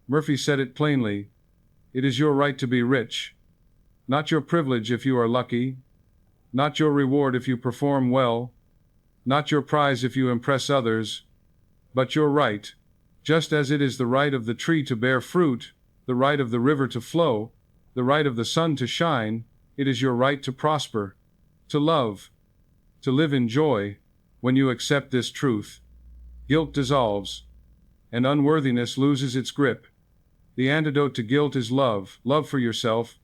Murphy said it plainly. It is your right to be rich. Not your privilege if you are lucky. not your reward if you perform well, not your prize if you impress others, but your right, just as it is the right of the tree to bear fruit, the right of the river to flow, the right of the sun to shine, it is your right to prosper, to love, to live in joy. When you accept this truth, guilt dissolves, and unworthiness loses its grip. The antidote to guilt is love, love for yourself,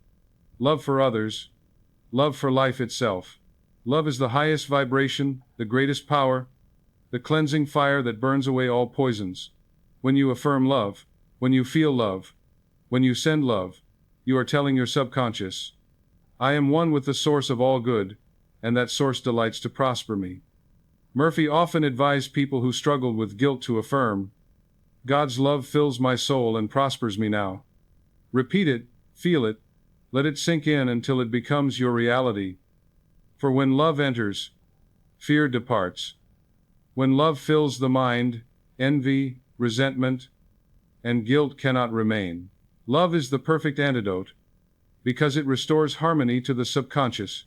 love for others, love for life itself. Love is the highest vibration, the greatest power, the cleansing fire that burns away all poisons. When you affirm love, when you feel love, when you send love, you are telling your subconscious, I am one with the source of all good, and that source delights to prosper me. Murphy often advised people who struggled with guilt to affirm, God's love fills my soul and prospers me now. Repeat it, feel it, let it sink in until it becomes your reality. For when love enters, fear departs. When love fills the mind, envy, resentment, and guilt cannot remain. Love is the perfect antidote, because it restores harmony to the subconscious,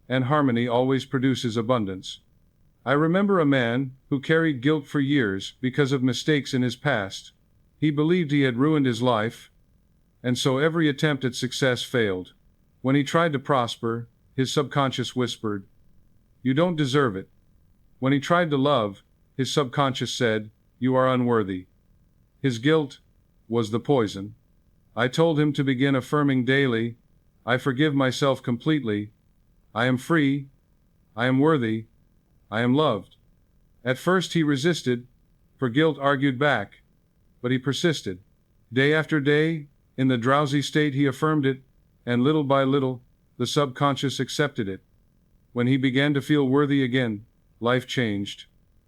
and harmony always produces abundance. I remember a man who carried guilt for years because of mistakes in his past. He believed he had ruined his life, and so every attempt at success failed. When he tried to prosper, his subconscious whispered, You don't deserve it. When he tried to love, his subconscious said, You are unworthy. His guilt was the poison. I told him to begin affirming daily, I forgive myself completely, I am free, I am worthy, I am loved. At first he resisted, for guilt argued back, but he persisted. Day after day, in the drowsy state he affirmed it, and little by little, the subconscious accepted it. When he began to feel worthy again, life changed.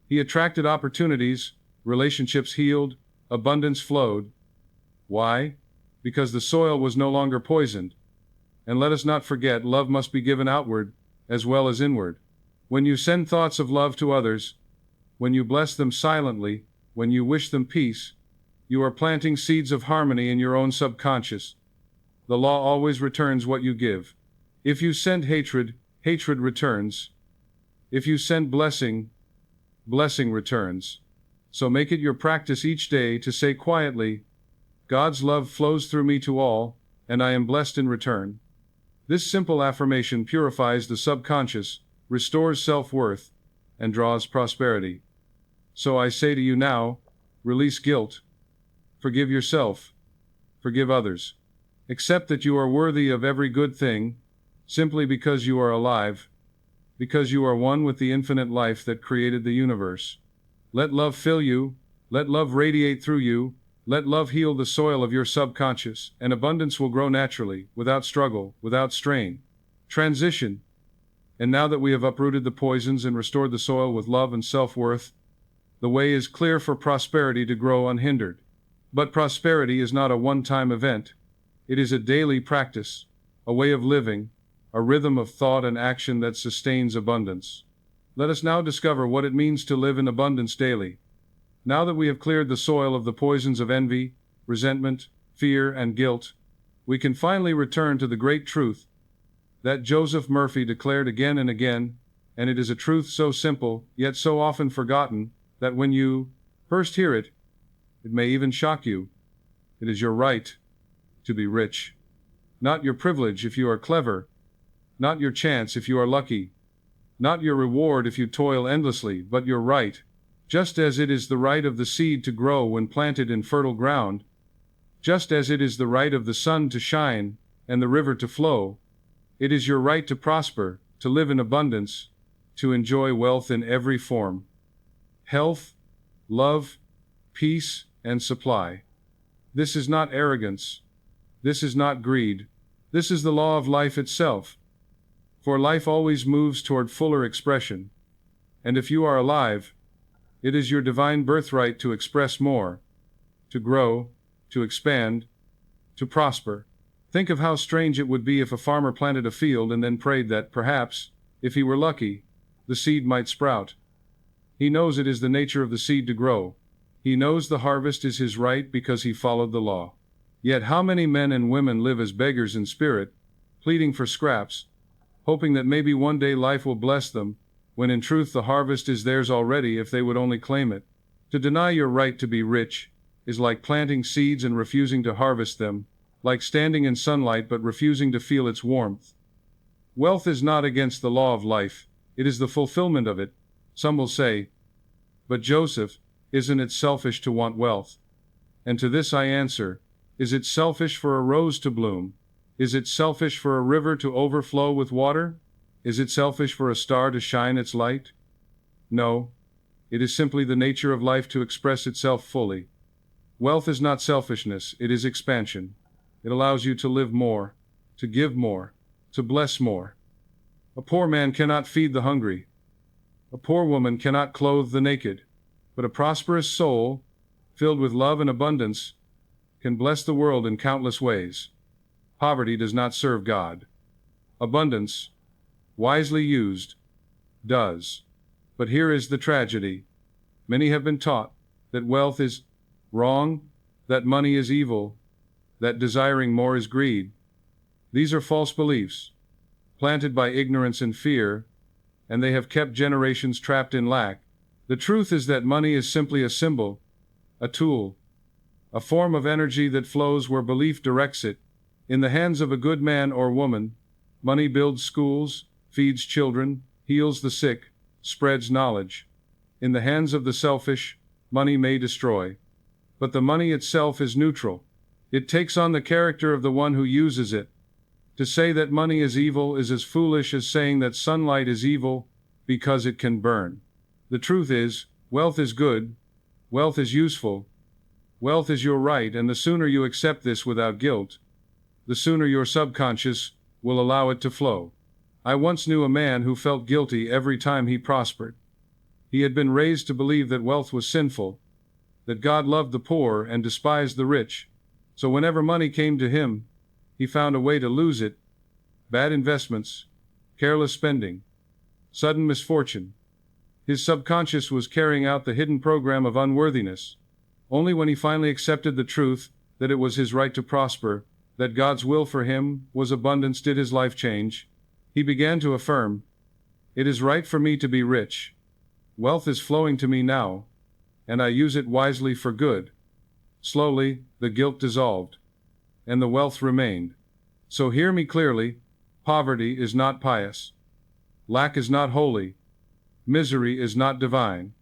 He attracted opportunities, relationships healed, abundance flowed. Why? Because the soil was no longer poisoned. And let us not forget, love must be given outward, as well as inward. When you send thoughts of love to others, when you bless them silently, when you wish them peace, you are planting seeds of harmony in your own subconscious. The law always returns what you give. If you send hatred, hatred returns. If you send blessing, blessing returns. So make it your practice each day to say quietly, God's love flows through me to all, and I am blessed in return. This simple affirmation purifies the subconscious, restores self-worth, and draws prosperity. So I say to you now, release guilt. Forgive yourself. Forgive others. Accept that you are worthy of every good thing, simply because you are alive, because you are one with the infinite life that created the universe. Let love fill you, let love radiate through you, let love heal the soil of your subconscious, and abundance will grow naturally, without struggle, without strain. Transition. And now that we have uprooted the poisons and restored the soil with love and self-worth, the way is clear for prosperity to grow unhindered. But prosperity is not a one-time event. It is a daily practice, a way of living, a rhythm of thought and action that sustains abundance. Let us now discover what it means to live in abundance daily. Now that we have cleared the soil of the poisons of envy, resentment, fear, and guilt, we can finally return to the great truth that Joseph Murphy declared again and again, and it is a truth so simple, yet so often forgotten, that when you first hear it, it may even shock you. It is your right to be rich. Not your privilege if you are clever, not your chance if you are lucky, not your reward if you toil endlessly, but your right. Just as it is the right of the seed to grow when planted in fertile ground, just as it is the right of the sun to shine and the river to flow, it is your right to prosper, to live in abundance, to enjoy wealth in every form. Health, love, peace, and supply. This is not arrogance. This is not greed. This is the law of life itself. For life always moves toward fuller expression. And if you are alive, it is your divine birthright to express more, to grow, to expand, to prosper. Think of how strange it would be if a farmer planted a field and then prayed that, perhaps, if he were lucky, the seed might sprout. He knows it is the nature of the seed to grow. He knows the harvest is his right because he followed the law. Yet how many men and women live as beggars in spirit, pleading for scraps, hoping that maybe one day life will bless them, when in truth the harvest is theirs already if they would only claim it. To deny your right to be rich is like planting seeds and refusing to harvest them, like standing in sunlight but refusing to feel its warmth. Wealth is not against the law of life, it is the fulfillment of it. Some will say, "But Joseph, isn't it selfish to want wealth?" And to this I answer, is it selfish for a rose to bloom? Is it selfish for a river to overflow with water? Is it selfish for a star to shine its light? No. It is simply the nature of life to express itself fully. Wealth is not selfishness, it is expansion. It allows you to live more, to give more, to bless more. A poor man cannot feed the hungry. A poor woman cannot clothe the naked. But a prosperous soul, filled with love and abundance, can bless the world in countless ways. Poverty does not serve God. Abundance, wisely used, does. But here is the tragedy. Many have been taught that wealth is wrong, that money is evil, that desiring more is greed. These are false beliefs, planted by ignorance and fear, and they have kept generations trapped in lack. The truth is that money is simply a symbol, a tool, a form of energy that flows where belief directs it. In the hands of a good man or woman, money builds schools, feeds children, heals the sick, spreads knowledge. In the hands of the selfish, money may destroy. But the money itself is neutral. It takes on the character of the one who uses it. To say that money is evil is as foolish as saying that sunlight is evil because it can burn. The truth is, wealth is good, wealth is useful, wealth is your right, and the sooner you accept this without guilt, the sooner your subconscious will allow it to flow. I once knew a man who felt guilty every time he prospered. He had been raised to believe that wealth was sinful, that God loved the poor and despised the rich. So whenever money came to him, he found a way to lose it. Bad investments, careless spending, sudden misfortune. His subconscious was carrying out the hidden program of unworthiness. Only when he finally accepted the truth that it was his right to prosper, that God's will for him was abundance, did his life change. He began to affirm, "It is right for me to be rich. Wealth is flowing to me now, and I use it wisely for good." Slowly, the guilt dissolved, and the wealth remained. So hear me clearly, poverty is not pious. Lack is not holy. Misery is not divine.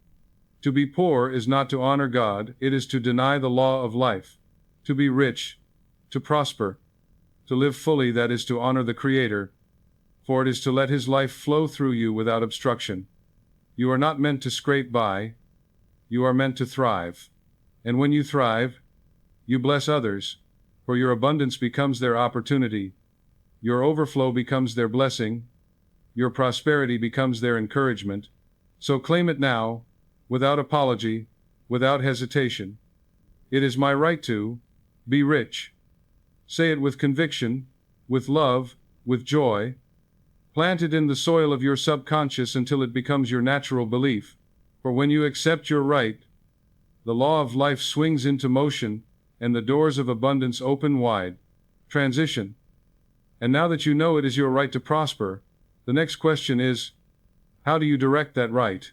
To be poor is not to honor God, it is to deny the law of life. To be rich, to prosper, to live fully, that is to honor the Creator, for it is to let His life flow through you without obstruction. You are not meant to scrape by, you are meant to thrive. And when you thrive, you bless others, for your abundance becomes their opportunity, your overflow becomes their blessing, your prosperity becomes their encouragement. So claim it now, without apology, without hesitation. It is my right to be rich. Say it with conviction, with love, with joy. Plant it in the soil of your subconscious until it becomes your natural belief. For when you accept your right, the law of life swings into motion, and the doors of abundance open wide. Transition. And now that you know it is your right to prosper, the next question is, how do you direct that right?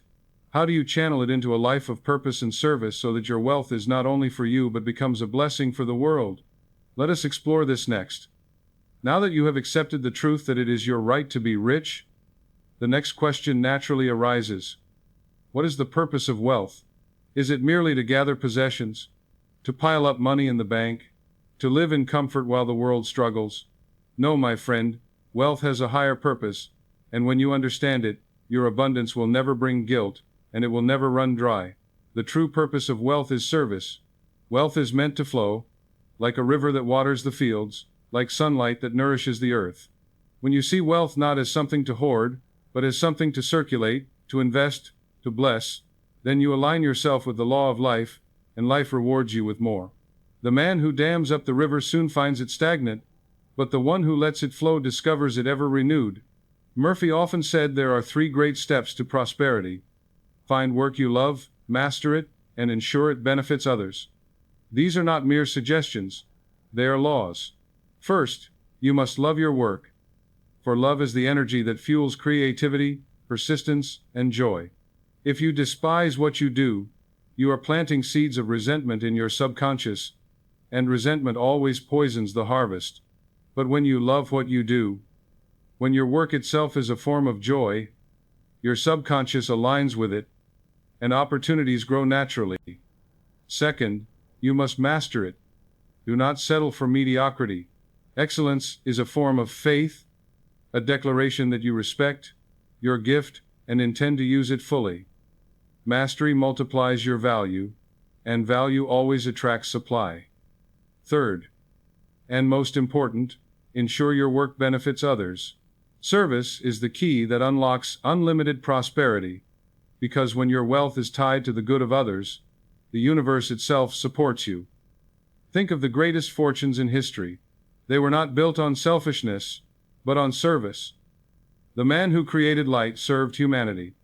How do you channel it into a life of purpose and service so that your wealth is not only for you but becomes a blessing for the world? Let us explore this next. Now that you have accepted the truth that it is your right to be rich, the next question naturally arises. What is the purpose of wealth? Is it merely to gather possessions, to pile up money in the bank, to live in comfort while the world struggles? No, my friend, wealth has a higher purpose, and when you understand it, your abundance will never bring guilt, and it will never run dry. The true purpose of wealth is service. Wealth is meant to flow, like a river that waters the fields, like sunlight that nourishes the earth. When you see wealth not as something to hoard, but as something to circulate, to invest, to bless, then you align yourself with the law of life, and life rewards you with more. The man who dams up the river soon finds it stagnant, but the one who lets it flow discovers it ever renewed. Murphy often said there are 3 great steps to prosperity. Find work you love, master it, and ensure it benefits others. These are not mere suggestions, they are laws. First, you must love your work. for love is the energy that fuels creativity, persistence, and joy. If you despise what you do, you are planting seeds of resentment in your subconscious, and resentment always poisons the harvest. But when you love what you do, when your work itself is a form of joy, your subconscious aligns with it, and opportunities grow naturally. Second, you must master it. Do not settle for mediocrity. Excellence is a form of faith, a declaration that you respect your gift and intend to use it fully. Mastery multiplies your value, and value always attracts supply. Third, and most important, ensure your work benefits others. Service is the key that unlocks unlimited prosperity, because when your wealth is tied to the good of others, the universe itself supports you. Think of the greatest fortunes in history. They were not built on selfishness, but on service. The man who created light served humanity.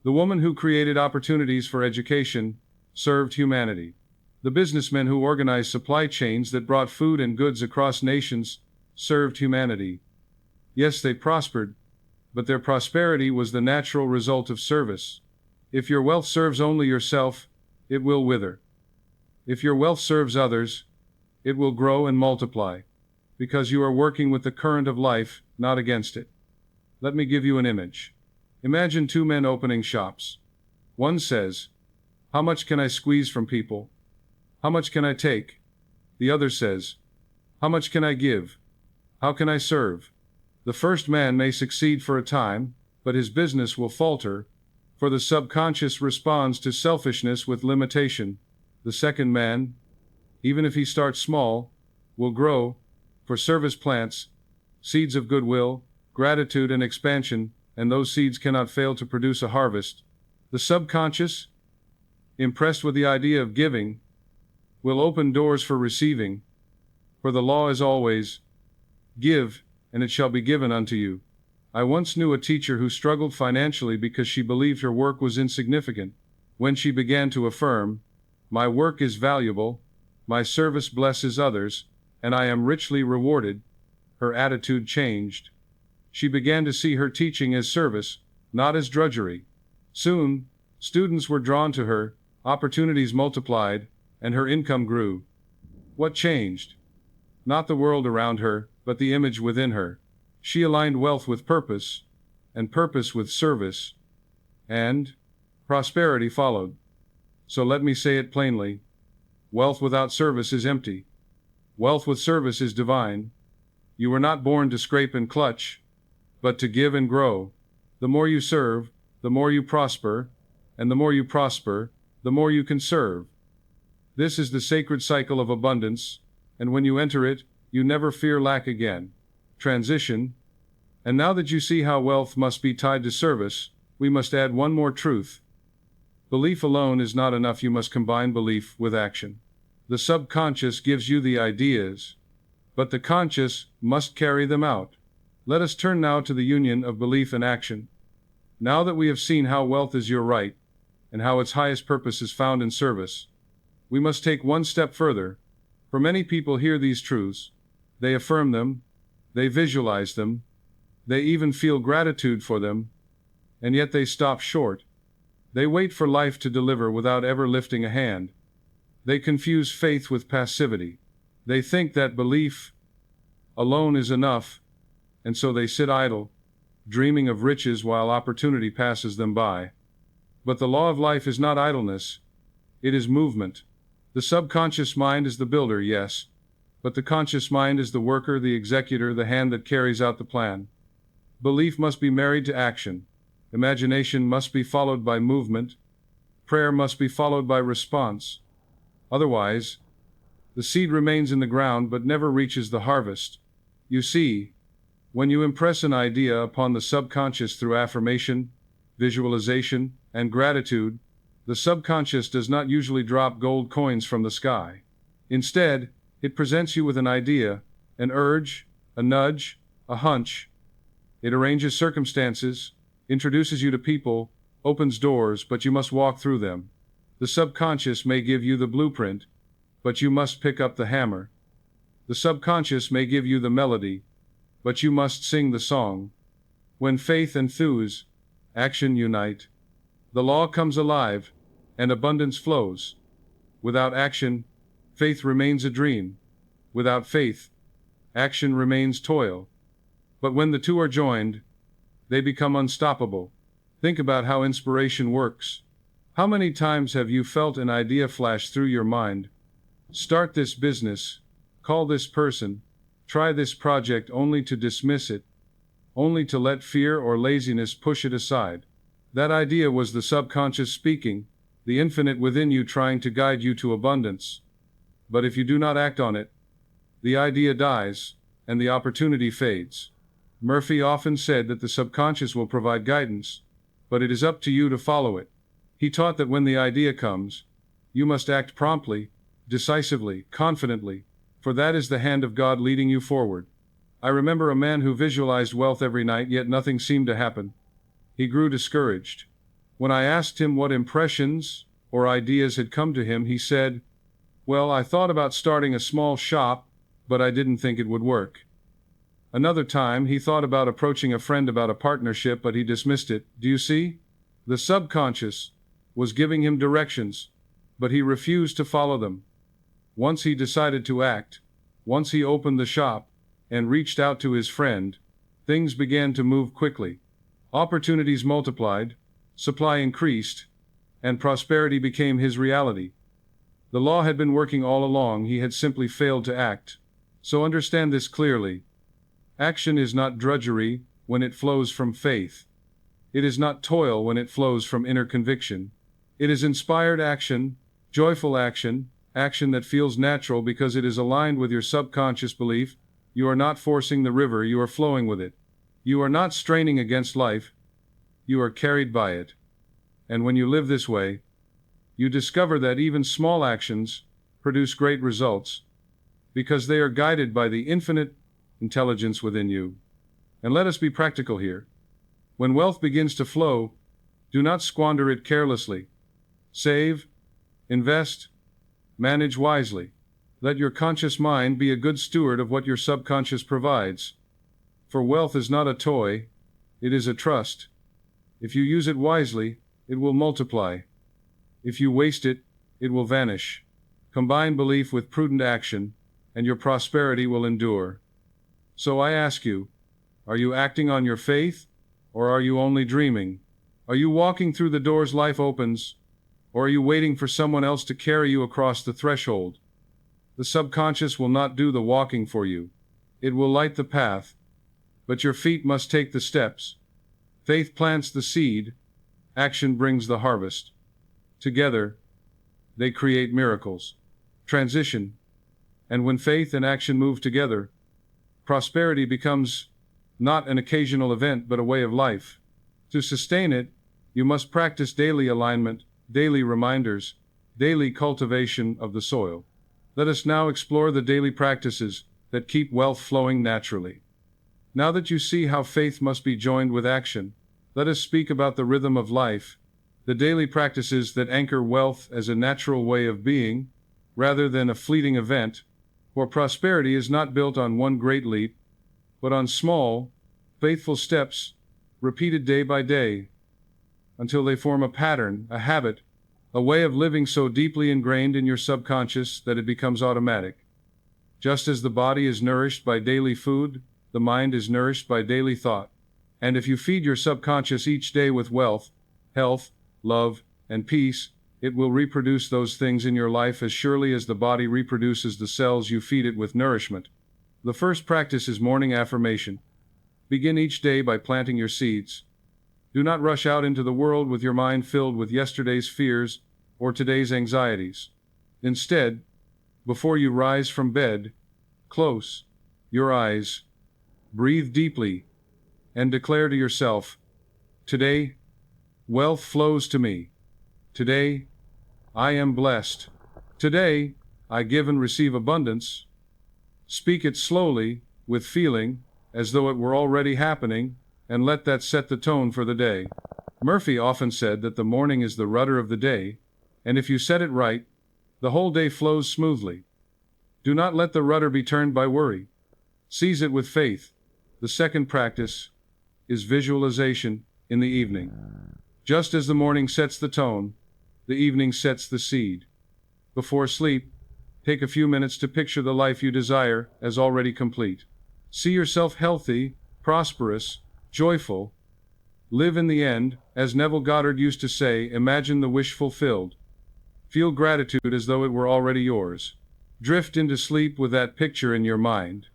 The woman who created opportunities for education served humanity. The businessmen who organized supply chains that brought food and goods across nations served humanity. Yes, they prospered, but their prosperity was the natural result of service. If your wealth serves only yourself, it will wither. If your wealth serves others, it will grow and multiply, because you are working with the current of life, not against it. Let me give you an image. Imagine two men opening shops. One says, "How much can I squeeze from people? How much can I take?" The other says, "How much can I give? How can I serve?" The first man may succeed for a time, but his business will falter, for the subconscious responds to selfishness with limitation. The second man, even if he starts small, will grow, for service plants seeds of goodwill, gratitude, and expansion, and those seeds cannot fail to produce a harvest. The subconscious, impressed with the idea of giving, will open doors for receiving, for the law is always, "Give, and it shall be given unto you." I once knew a teacher who struggled financially because she believed her work was insignificant. When she began to affirm, "My work is valuable, my service blesses others, and I am richly rewarded," her attitude changed. She began to see her teaching as service, not as drudgery. Soon, students were drawn to her, opportunities multiplied, and her income grew. What changed? Not the world around her, but the image within her. She aligned wealth with purpose, and purpose with service, and prosperity followed. So let me say it plainly. Wealth without service is empty. Wealth with service is divine. You were not born to scrape and clutch, but to give and grow. The more you serve, the more you prosper, and the more you prosper, the more you can serve. This is the sacred cycle of abundance, and when you enter it, you never fear lack again. Transition. And now that you see how wealth must be tied to service, we must add one more truth. Belief alone is not enough. You must combine belief with action. The subconscious gives you the ideas, but the conscious must carry them out. Let us turn now to the union of belief and action. Now that we have seen how wealth is your right, and how its highest purpose is found in service, we must take one step further. For many people hear these truths, they affirm them, they visualize them, they even feel gratitude for them, and yet they stop short. They wait for life to deliver without ever lifting a hand. They confuse faith with passivity. They think that belief alone is enough, and so they sit idle, dreaming of riches while opportunity passes them by. But the law of life is not idleness, it is movement. The subconscious mind is the builder, yes, but the conscious mind is the worker, the executor, the hand that carries out the plan. Belief must be married to action. Imagination must be followed by movement. Prayer must be followed by response. Otherwise, the seed remains in the ground but never reaches the harvest. You see, when you impress an idea upon the subconscious through affirmation, visualization, and gratitude, the subconscious does not usually drop gold coins from the sky. Instead, it presents you with an idea, an urge, a nudge, a hunch. It arranges circumstances, introduces you to people, opens doors, but you must walk through them. The subconscious may give you the blueprint, but you must pick up the hammer. The subconscious may give you the melody, but you must sing the song. When faith and action unite, the law comes alive, and abundance flows. Without action, faith remains a dream. Without faith, action remains toil. But when the two are joined, they become unstoppable. Think about how inspiration works. How many times have you felt an idea flash through your mind? Start this business, call this person, try this project, only to dismiss it, only to let fear or laziness push it aside. That idea was the subconscious speaking, the infinite within you trying to guide you to abundance. But if you do not act on it, the idea dies, and the opportunity fades. Murphy often said that the subconscious will provide guidance, but it is up to you to follow it. He taught that when the idea comes, you must act promptly, decisively, confidently, for that is the hand of God leading you forward. I remember a man who visualized wealth every night, yet nothing seemed to happen. He grew discouraged. When I asked him what impressions or ideas had come to him, he said, "Well, I thought about starting a small shop, but I didn't think it would work." Another time, he thought about approaching a friend about a partnership, but he dismissed it. Do you see? The subconscious was giving him directions, but he refused to follow them. Once he decided to act, once he opened the shop and reached out to his friend, things began to move quickly. Opportunities multiplied, supply increased, and prosperity became his reality. The law had been working all along, he had simply failed to act. So understand this clearly. Action is not drudgery when it flows from faith. It is not toil when it flows from inner conviction. It is inspired action, joyful action, action that feels natural because it is aligned with your subconscious belief. You are not forcing the river, you are flowing with it. You are not straining against life, you are carried by it. And when you live this way, you discover that even small actions produce great results, because they are guided by the infinite intelligence within you. And let us be practical here. When wealth begins to flow, do not squander it carelessly. Save, invest, manage wisely. Let your conscious mind be a good steward of what your subconscious provides. For wealth is not a toy, it is a trust. If you use it wisely, it will multiply. If you waste it, it will vanish. Combine belief with prudent action, and your prosperity will endure. So I ask you, are you acting on your faith, or are you only dreaming? Are you walking through the doors life opens, or are you waiting for someone else to carry you across the threshold? The subconscious will not do the walking for you. It will light the path, but your feet must take the steps. Faith plants the seed, action brings the harvest. Together, they create miracles. Transition. And when faith and action move together, prosperity becomes not an occasional event but a way of life. To sustain it, you must practice daily alignment, daily reminders, daily cultivation of the soil. Let us now explore the daily practices that keep wealth flowing naturally. Now that you see how faith must be joined with action, let us speak about the rhythm of life, the daily practices that anchor wealth as a natural way of being, rather than a fleeting event, for prosperity is not built on one great leap, but on small, faithful steps, repeated day by day, until they form a pattern, a habit, a way of living so deeply ingrained in your subconscious that it becomes automatic. Just as the body is nourished by daily food, the mind is nourished by daily thought. And if you feed your subconscious each day with wealth, health, love, and peace, it will reproduce those things in your life as surely as the body reproduces the cells you feed it with nourishment. The first practice is morning affirmation. Begin each day by planting your seeds. Do not rush out into the world with your mind filled with yesterday's fears or today's anxieties. Instead, before you rise from bed, close your eyes, breathe deeply, and declare to yourself, "Today, wealth flows to me. Today, I am blessed. Today, I give and receive abundance." Speak it slowly, with feeling, as though it were already happening, and let that set the tone for the day. Murphy often said that the morning is the rudder of the day, and if you set it right, the whole day flows smoothly. Do not let the rudder be turned by worry. Seize it with faith. The second practice is visualization in the evening. Just as the morning sets the tone, the evening sets the seed. Before sleep, take a few minutes to picture the life you desire as already complete. See yourself healthy, prosperous, joyful. Live in the end, as Neville Goddard used to say, imagine the wish fulfilled. Feel gratitude as though it were already yours. Drift into sleep with that picture in your mind,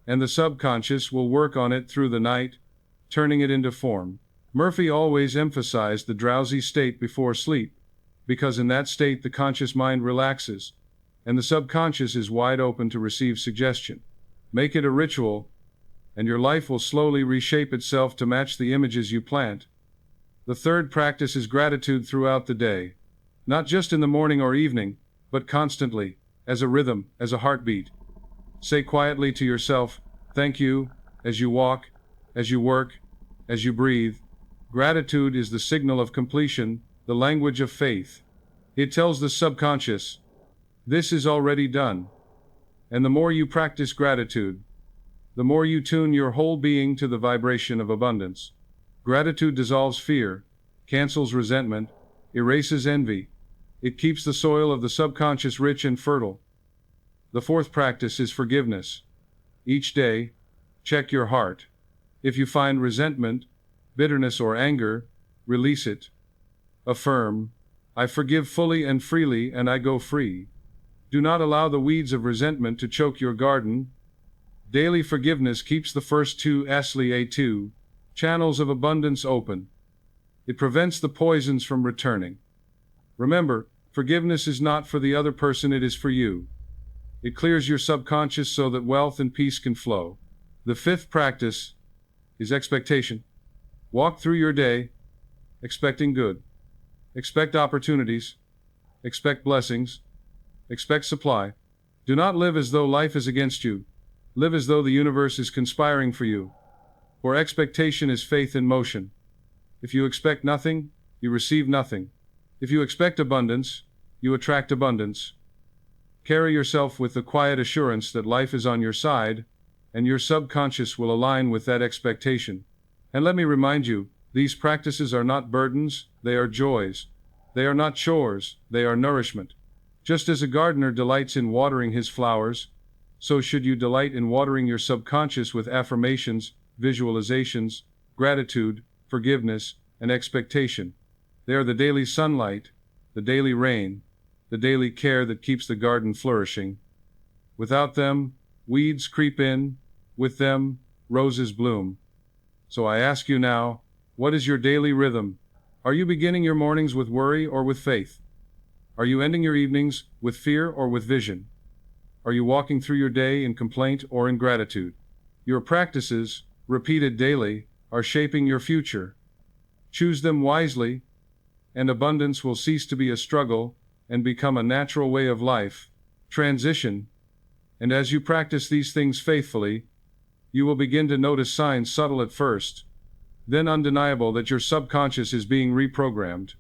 and the subconscious will work on it through the night, turning it into form. Murphy always emphasized the drowsy state before sleep, because in that state the conscious mind relaxes, and the subconscious is wide open to receive suggestion. Make it a ritual, and your life will slowly reshape itself to match the images you plant. The third practice is gratitude throughout the day, not just in the morning or evening, but constantly, as a rhythm, as a heartbeat. Say quietly to yourself, "Thank you," as you walk, as you work, as you breathe. Gratitude is the signal of completion, the language of faith. It tells the subconscious, "This is already done." And the more you practice gratitude, the more you tune your whole being to the vibration of abundance. Gratitude dissolves fear, cancels resentment, erases envy. It keeps the soil of the subconscious rich and fertile. The fourth practice is forgiveness. Each day, check your heart. If you find resentment, bitterness, or anger, release it. Affirm, "I forgive fully and freely, and I go free." Do not allow the weeds of resentment to choke your garden. Daily forgiveness keeps the first two channels of abundance open. It prevents the poisons from returning. Remember, forgiveness is not for the other person, it is for you. It clears your subconscious so that wealth and peace can flow. The fifth practice is expectation. Walk through your day, expecting good. Expect opportunities. Expect blessings. Expect supply. Do not live as though life is against you. Live as though the universe is conspiring for you. For expectation is faith in motion. If you expect nothing, you receive nothing. If you expect abundance, you attract abundance. Carry yourself with the quiet assurance that life is on your side, and your subconscious will align with that expectation. And let me remind you, these practices are not burdens, they are joys. They are not chores, they are nourishment. Just as a gardener delights in watering his flowers, so should you delight in watering your subconscious with affirmations, visualizations, gratitude, forgiveness, and expectation. They are the daily sunlight, the daily rain, the daily care that keeps the garden flourishing. Without them, weeds creep in. With them, roses bloom. So I ask you now, what is your daily rhythm? Are you beginning your mornings with worry or with faith? Are you ending your evenings with fear or with vision? Are you walking through your day in complaint or in gratitude? Your practices, repeated daily, are shaping your future. Choose them wisely, and abundance will cease to be a struggle and become a natural way of life. Transition. And as you practice these things faithfully, you will begin to notice signs subtle at first, then undeniable, that your subconscious is being reprogrammed.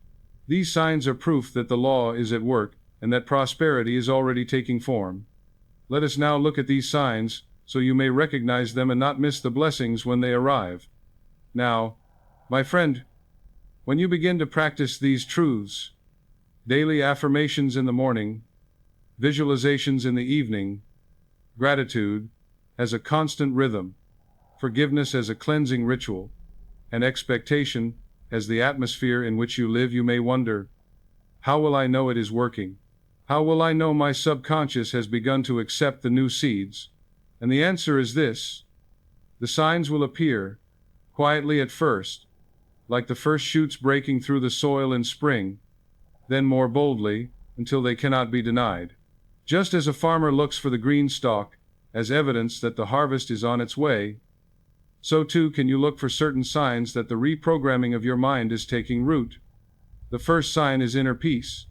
These signs are proof that the law is at work and that prosperity is already taking form. Let us now look at these signs, so you may recognize them and not miss the blessings when they arrive. Now, my friend, when you begin to practice these truths, daily affirmations in the morning, visualizations in the evening, gratitude as a constant rhythm, forgiveness as a cleansing ritual, and expectation as the atmosphere in which you live, you may wonder, how will I know it is working? How will I know my subconscious has begun to accept the new seeds? And the answer is this: the signs will appear, quietly at first, like the first shoots breaking through the soil in spring, then more boldly, until they cannot be denied. Just as a farmer looks for the green stalk as evidence that the harvest is on its way, so too can you look for certain signs that the reprogramming of your mind is taking root. The first sign is inner peace.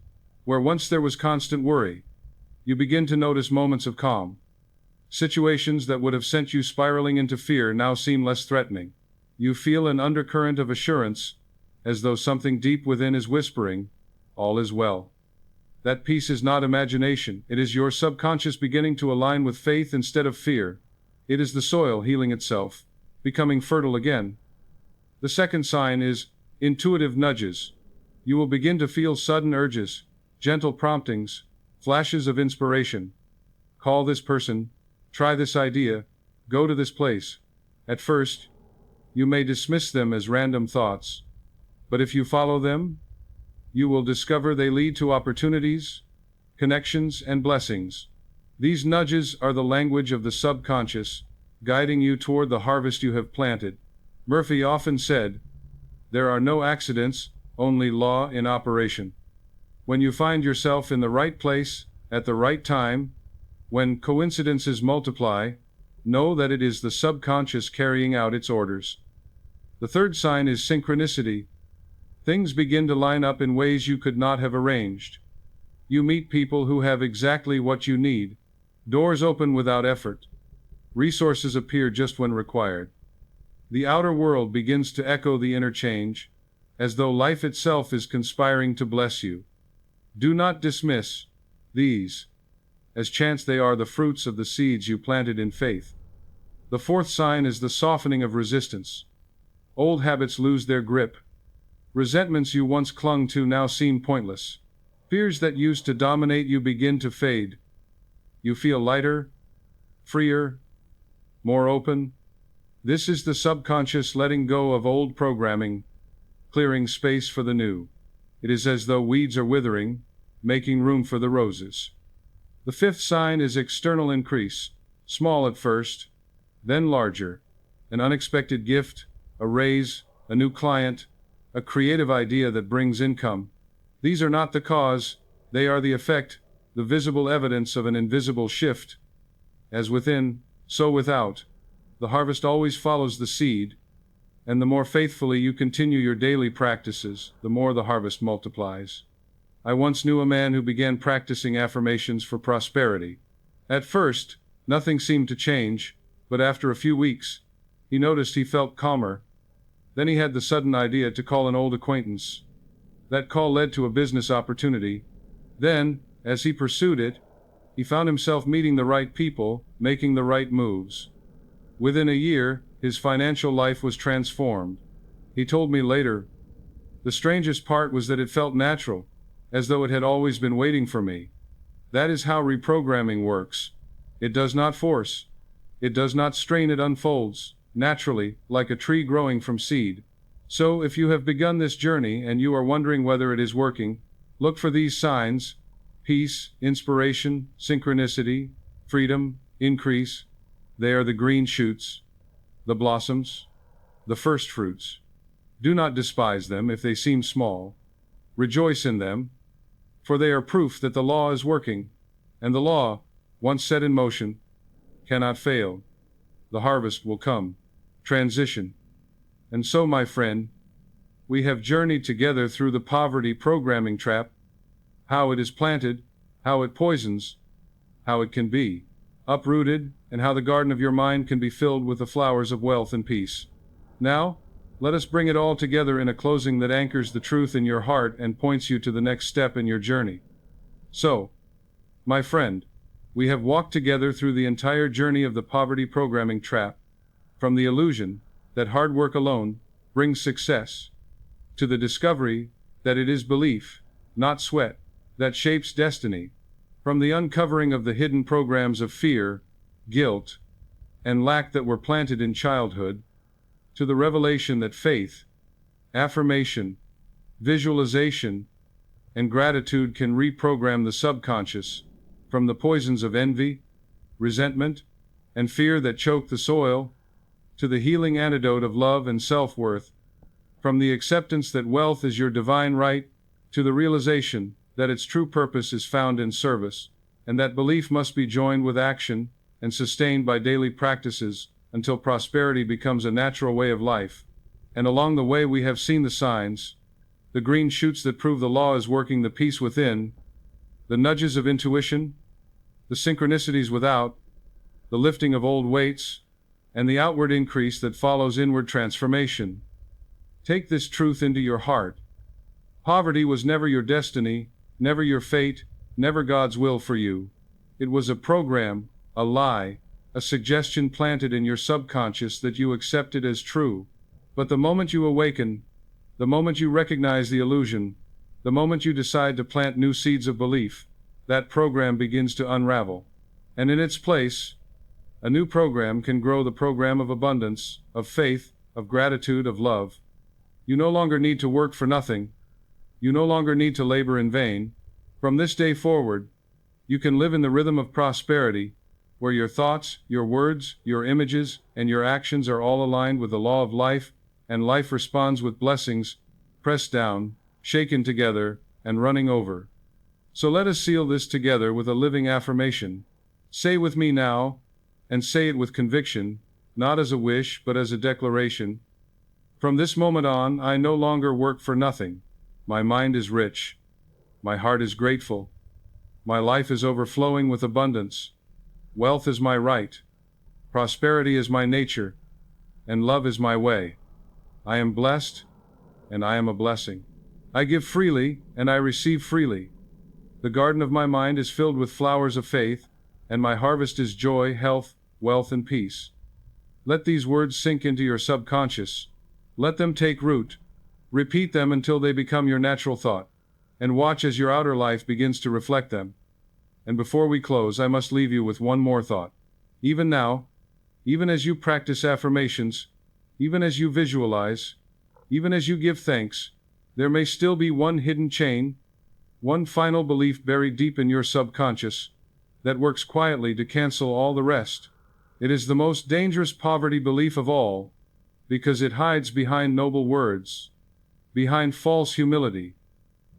Where once there was constant worry, you begin to notice moments of calm. Situations that would have sent you spiraling into fear now seem less threatening. You feel an undercurrent of assurance, as though something deep within is whispering, "All is well." That peace is not imagination, it is your subconscious beginning to align with faith instead of fear. It is the soil healing itself. becoming fertile again. The second sign is intuitive nudges. You will begin to feel sudden urges, gentle promptings, flashes of inspiration. Call this person, try this idea, go to this place. At first, you may dismiss them as random thoughts, but if you follow them, you will discover they lead to opportunities, connections, and blessings. These nudges are the language of the subconscious, guiding you toward the harvest you have planted. Murphy often said, "There are no accidents, only law in operation." When you find yourself in the right place, at the right time, when coincidences multiply, know that it is the subconscious carrying out its orders. The third sign is synchronicity. Things begin to line up in ways you could not have arranged. You meet people who have exactly what you need. Doors open without effort. Resources appear just when required. The outer world begins to echo the inner change, as though life itself is conspiring to bless you. Do not dismiss these, as chance they are the fruits of the seeds you planted in faith. The fourth sign is the softening of resistance. Old habits lose their grip. Resentments you once clung to now seem pointless. Fears that used to dominate you begin to fade. You feel lighter, freer, more open. This is the subconscious letting go of old programming, clearing space for the new. It is as though weeds are withering, making room for the roses. The fifth sign is external increase, small at first, then larger. An unexpected gift, a raise, a new client, a creative idea that brings income. These are not the cause, they are the effect, the visible evidence of an invisible shift. As within, so without. The harvest always follows the seed, and the more faithfully you continue your daily practices, the more the harvest multiplies. I once knew a man who began practicing affirmations for prosperity. At first, nothing seemed to change, but after a few weeks, he noticed he felt calmer. Then he had the sudden idea to call an old acquaintance. That call led to a business opportunity. Then, as he pursued it, he found himself meeting the right people, making the right moves. Within a year, his financial life was transformed. He told me later, "The strangest part was that it felt natural, as though it had always been waiting for me." That is how reprogramming works. It does not force. It does not strain, it unfolds, naturally, like a tree growing from seed. So, if you have begun this journey and you are wondering whether it is working, look for these signs: peace, inspiration, synchronicity, freedom, increase. They are the green shoots, the blossoms, the first fruits. Do not despise them if they seem small. Rejoice in them, for they are proof that the law is working, and the law, once set in motion, cannot fail. The harvest will come. Transition. And so, my friend, we have journeyed together through the poverty programming trap, how it is planted, how it poisons, how it can be uprooted, and how the garden of your mind can be filled with the flowers of wealth and peace. Now, let us bring it all together in a closing that anchors the truth in your heart and points you to the next step in your journey. So, my friend, we have walked together through the entire journey of the poverty programming trap, from the illusion that hard work alone brings success, to the discovery that it is belief, not sweat, that shapes destiny, from the uncovering of the hidden programs of fear, guilt, and lack that were planted in childhood, to the revelation that faith, affirmation, visualization, and gratitude can reprogram the subconscious, from the poisons of envy, resentment, and fear that choke the soil, to the healing antidote of love and self-worth, from the acceptance that wealth is your divine right, to the realization that its true purpose is found in service, and that belief must be joined with action and sustained by daily practices until prosperity becomes a natural way of life. And along the way we have seen the signs, the green shoots that prove the law is working, the peace within, the nudges of intuition, the synchronicities without, the lifting of old weights, and the outward increase that follows inward transformation. Take this truth into your heart. Poverty was never your destiny, never your fate, never God's will for you. It was a program, a lie, a suggestion planted in your subconscious that you accepted as true. But the moment you awaken, the moment you recognize the illusion, the moment you decide to plant new seeds of belief, that program begins to unravel. And in its place, a new program can grow, the program of abundance, of faith, of gratitude, of love. You no longer need to work for nothing. You no longer need to labor in vain. From this day forward, you can live in the rhythm of prosperity, where your thoughts, your words, your images, and your actions are all aligned with the law of life, and life responds with blessings, pressed down, shaken together, and running over. So let us seal this together with a living affirmation. Say with me now, and say it with conviction, not as a wish but as a declaration. From this moment on, I no longer work for nothing. My mind is rich. My heart is grateful. My life is overflowing with abundance. Wealth is my right. Prosperity is my nature. And love is my way. I am blessed, and I am a blessing. I give freely, and I receive freely. The garden of my mind is filled with flowers of faith, and my harvest is joy, health, wealth, and peace. Let these words sink into your subconscious. Let them take root. Repeat them until they become your natural thought, and watch as your outer life begins to reflect them. And before we close, I must leave you with one more thought. Even now, even as you practice affirmations, even as you visualize, even as you give thanks, there may still be one hidden chain, one final belief buried deep in your subconscious, that works quietly to cancel all the rest. It is the most dangerous poverty belief of all, because it hides behind noble words, behind false humility,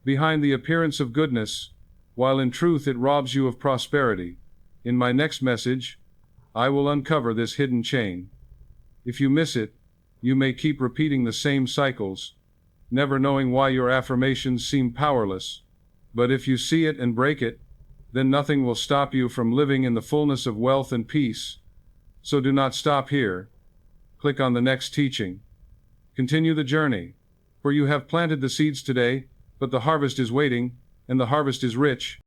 behind the appearance of goodness, while in truth it robs you of prosperity. In my next message, I will uncover this hidden chain. If you miss it, you may keep repeating the same cycles, never knowing why your affirmations seem powerless. But if you see it and break it, then nothing will stop you from living in the fullness of wealth and peace. So do not stop here. Click on the next teaching. Continue the journey, for you have planted the seeds today, but the harvest is waiting, and the harvest is rich.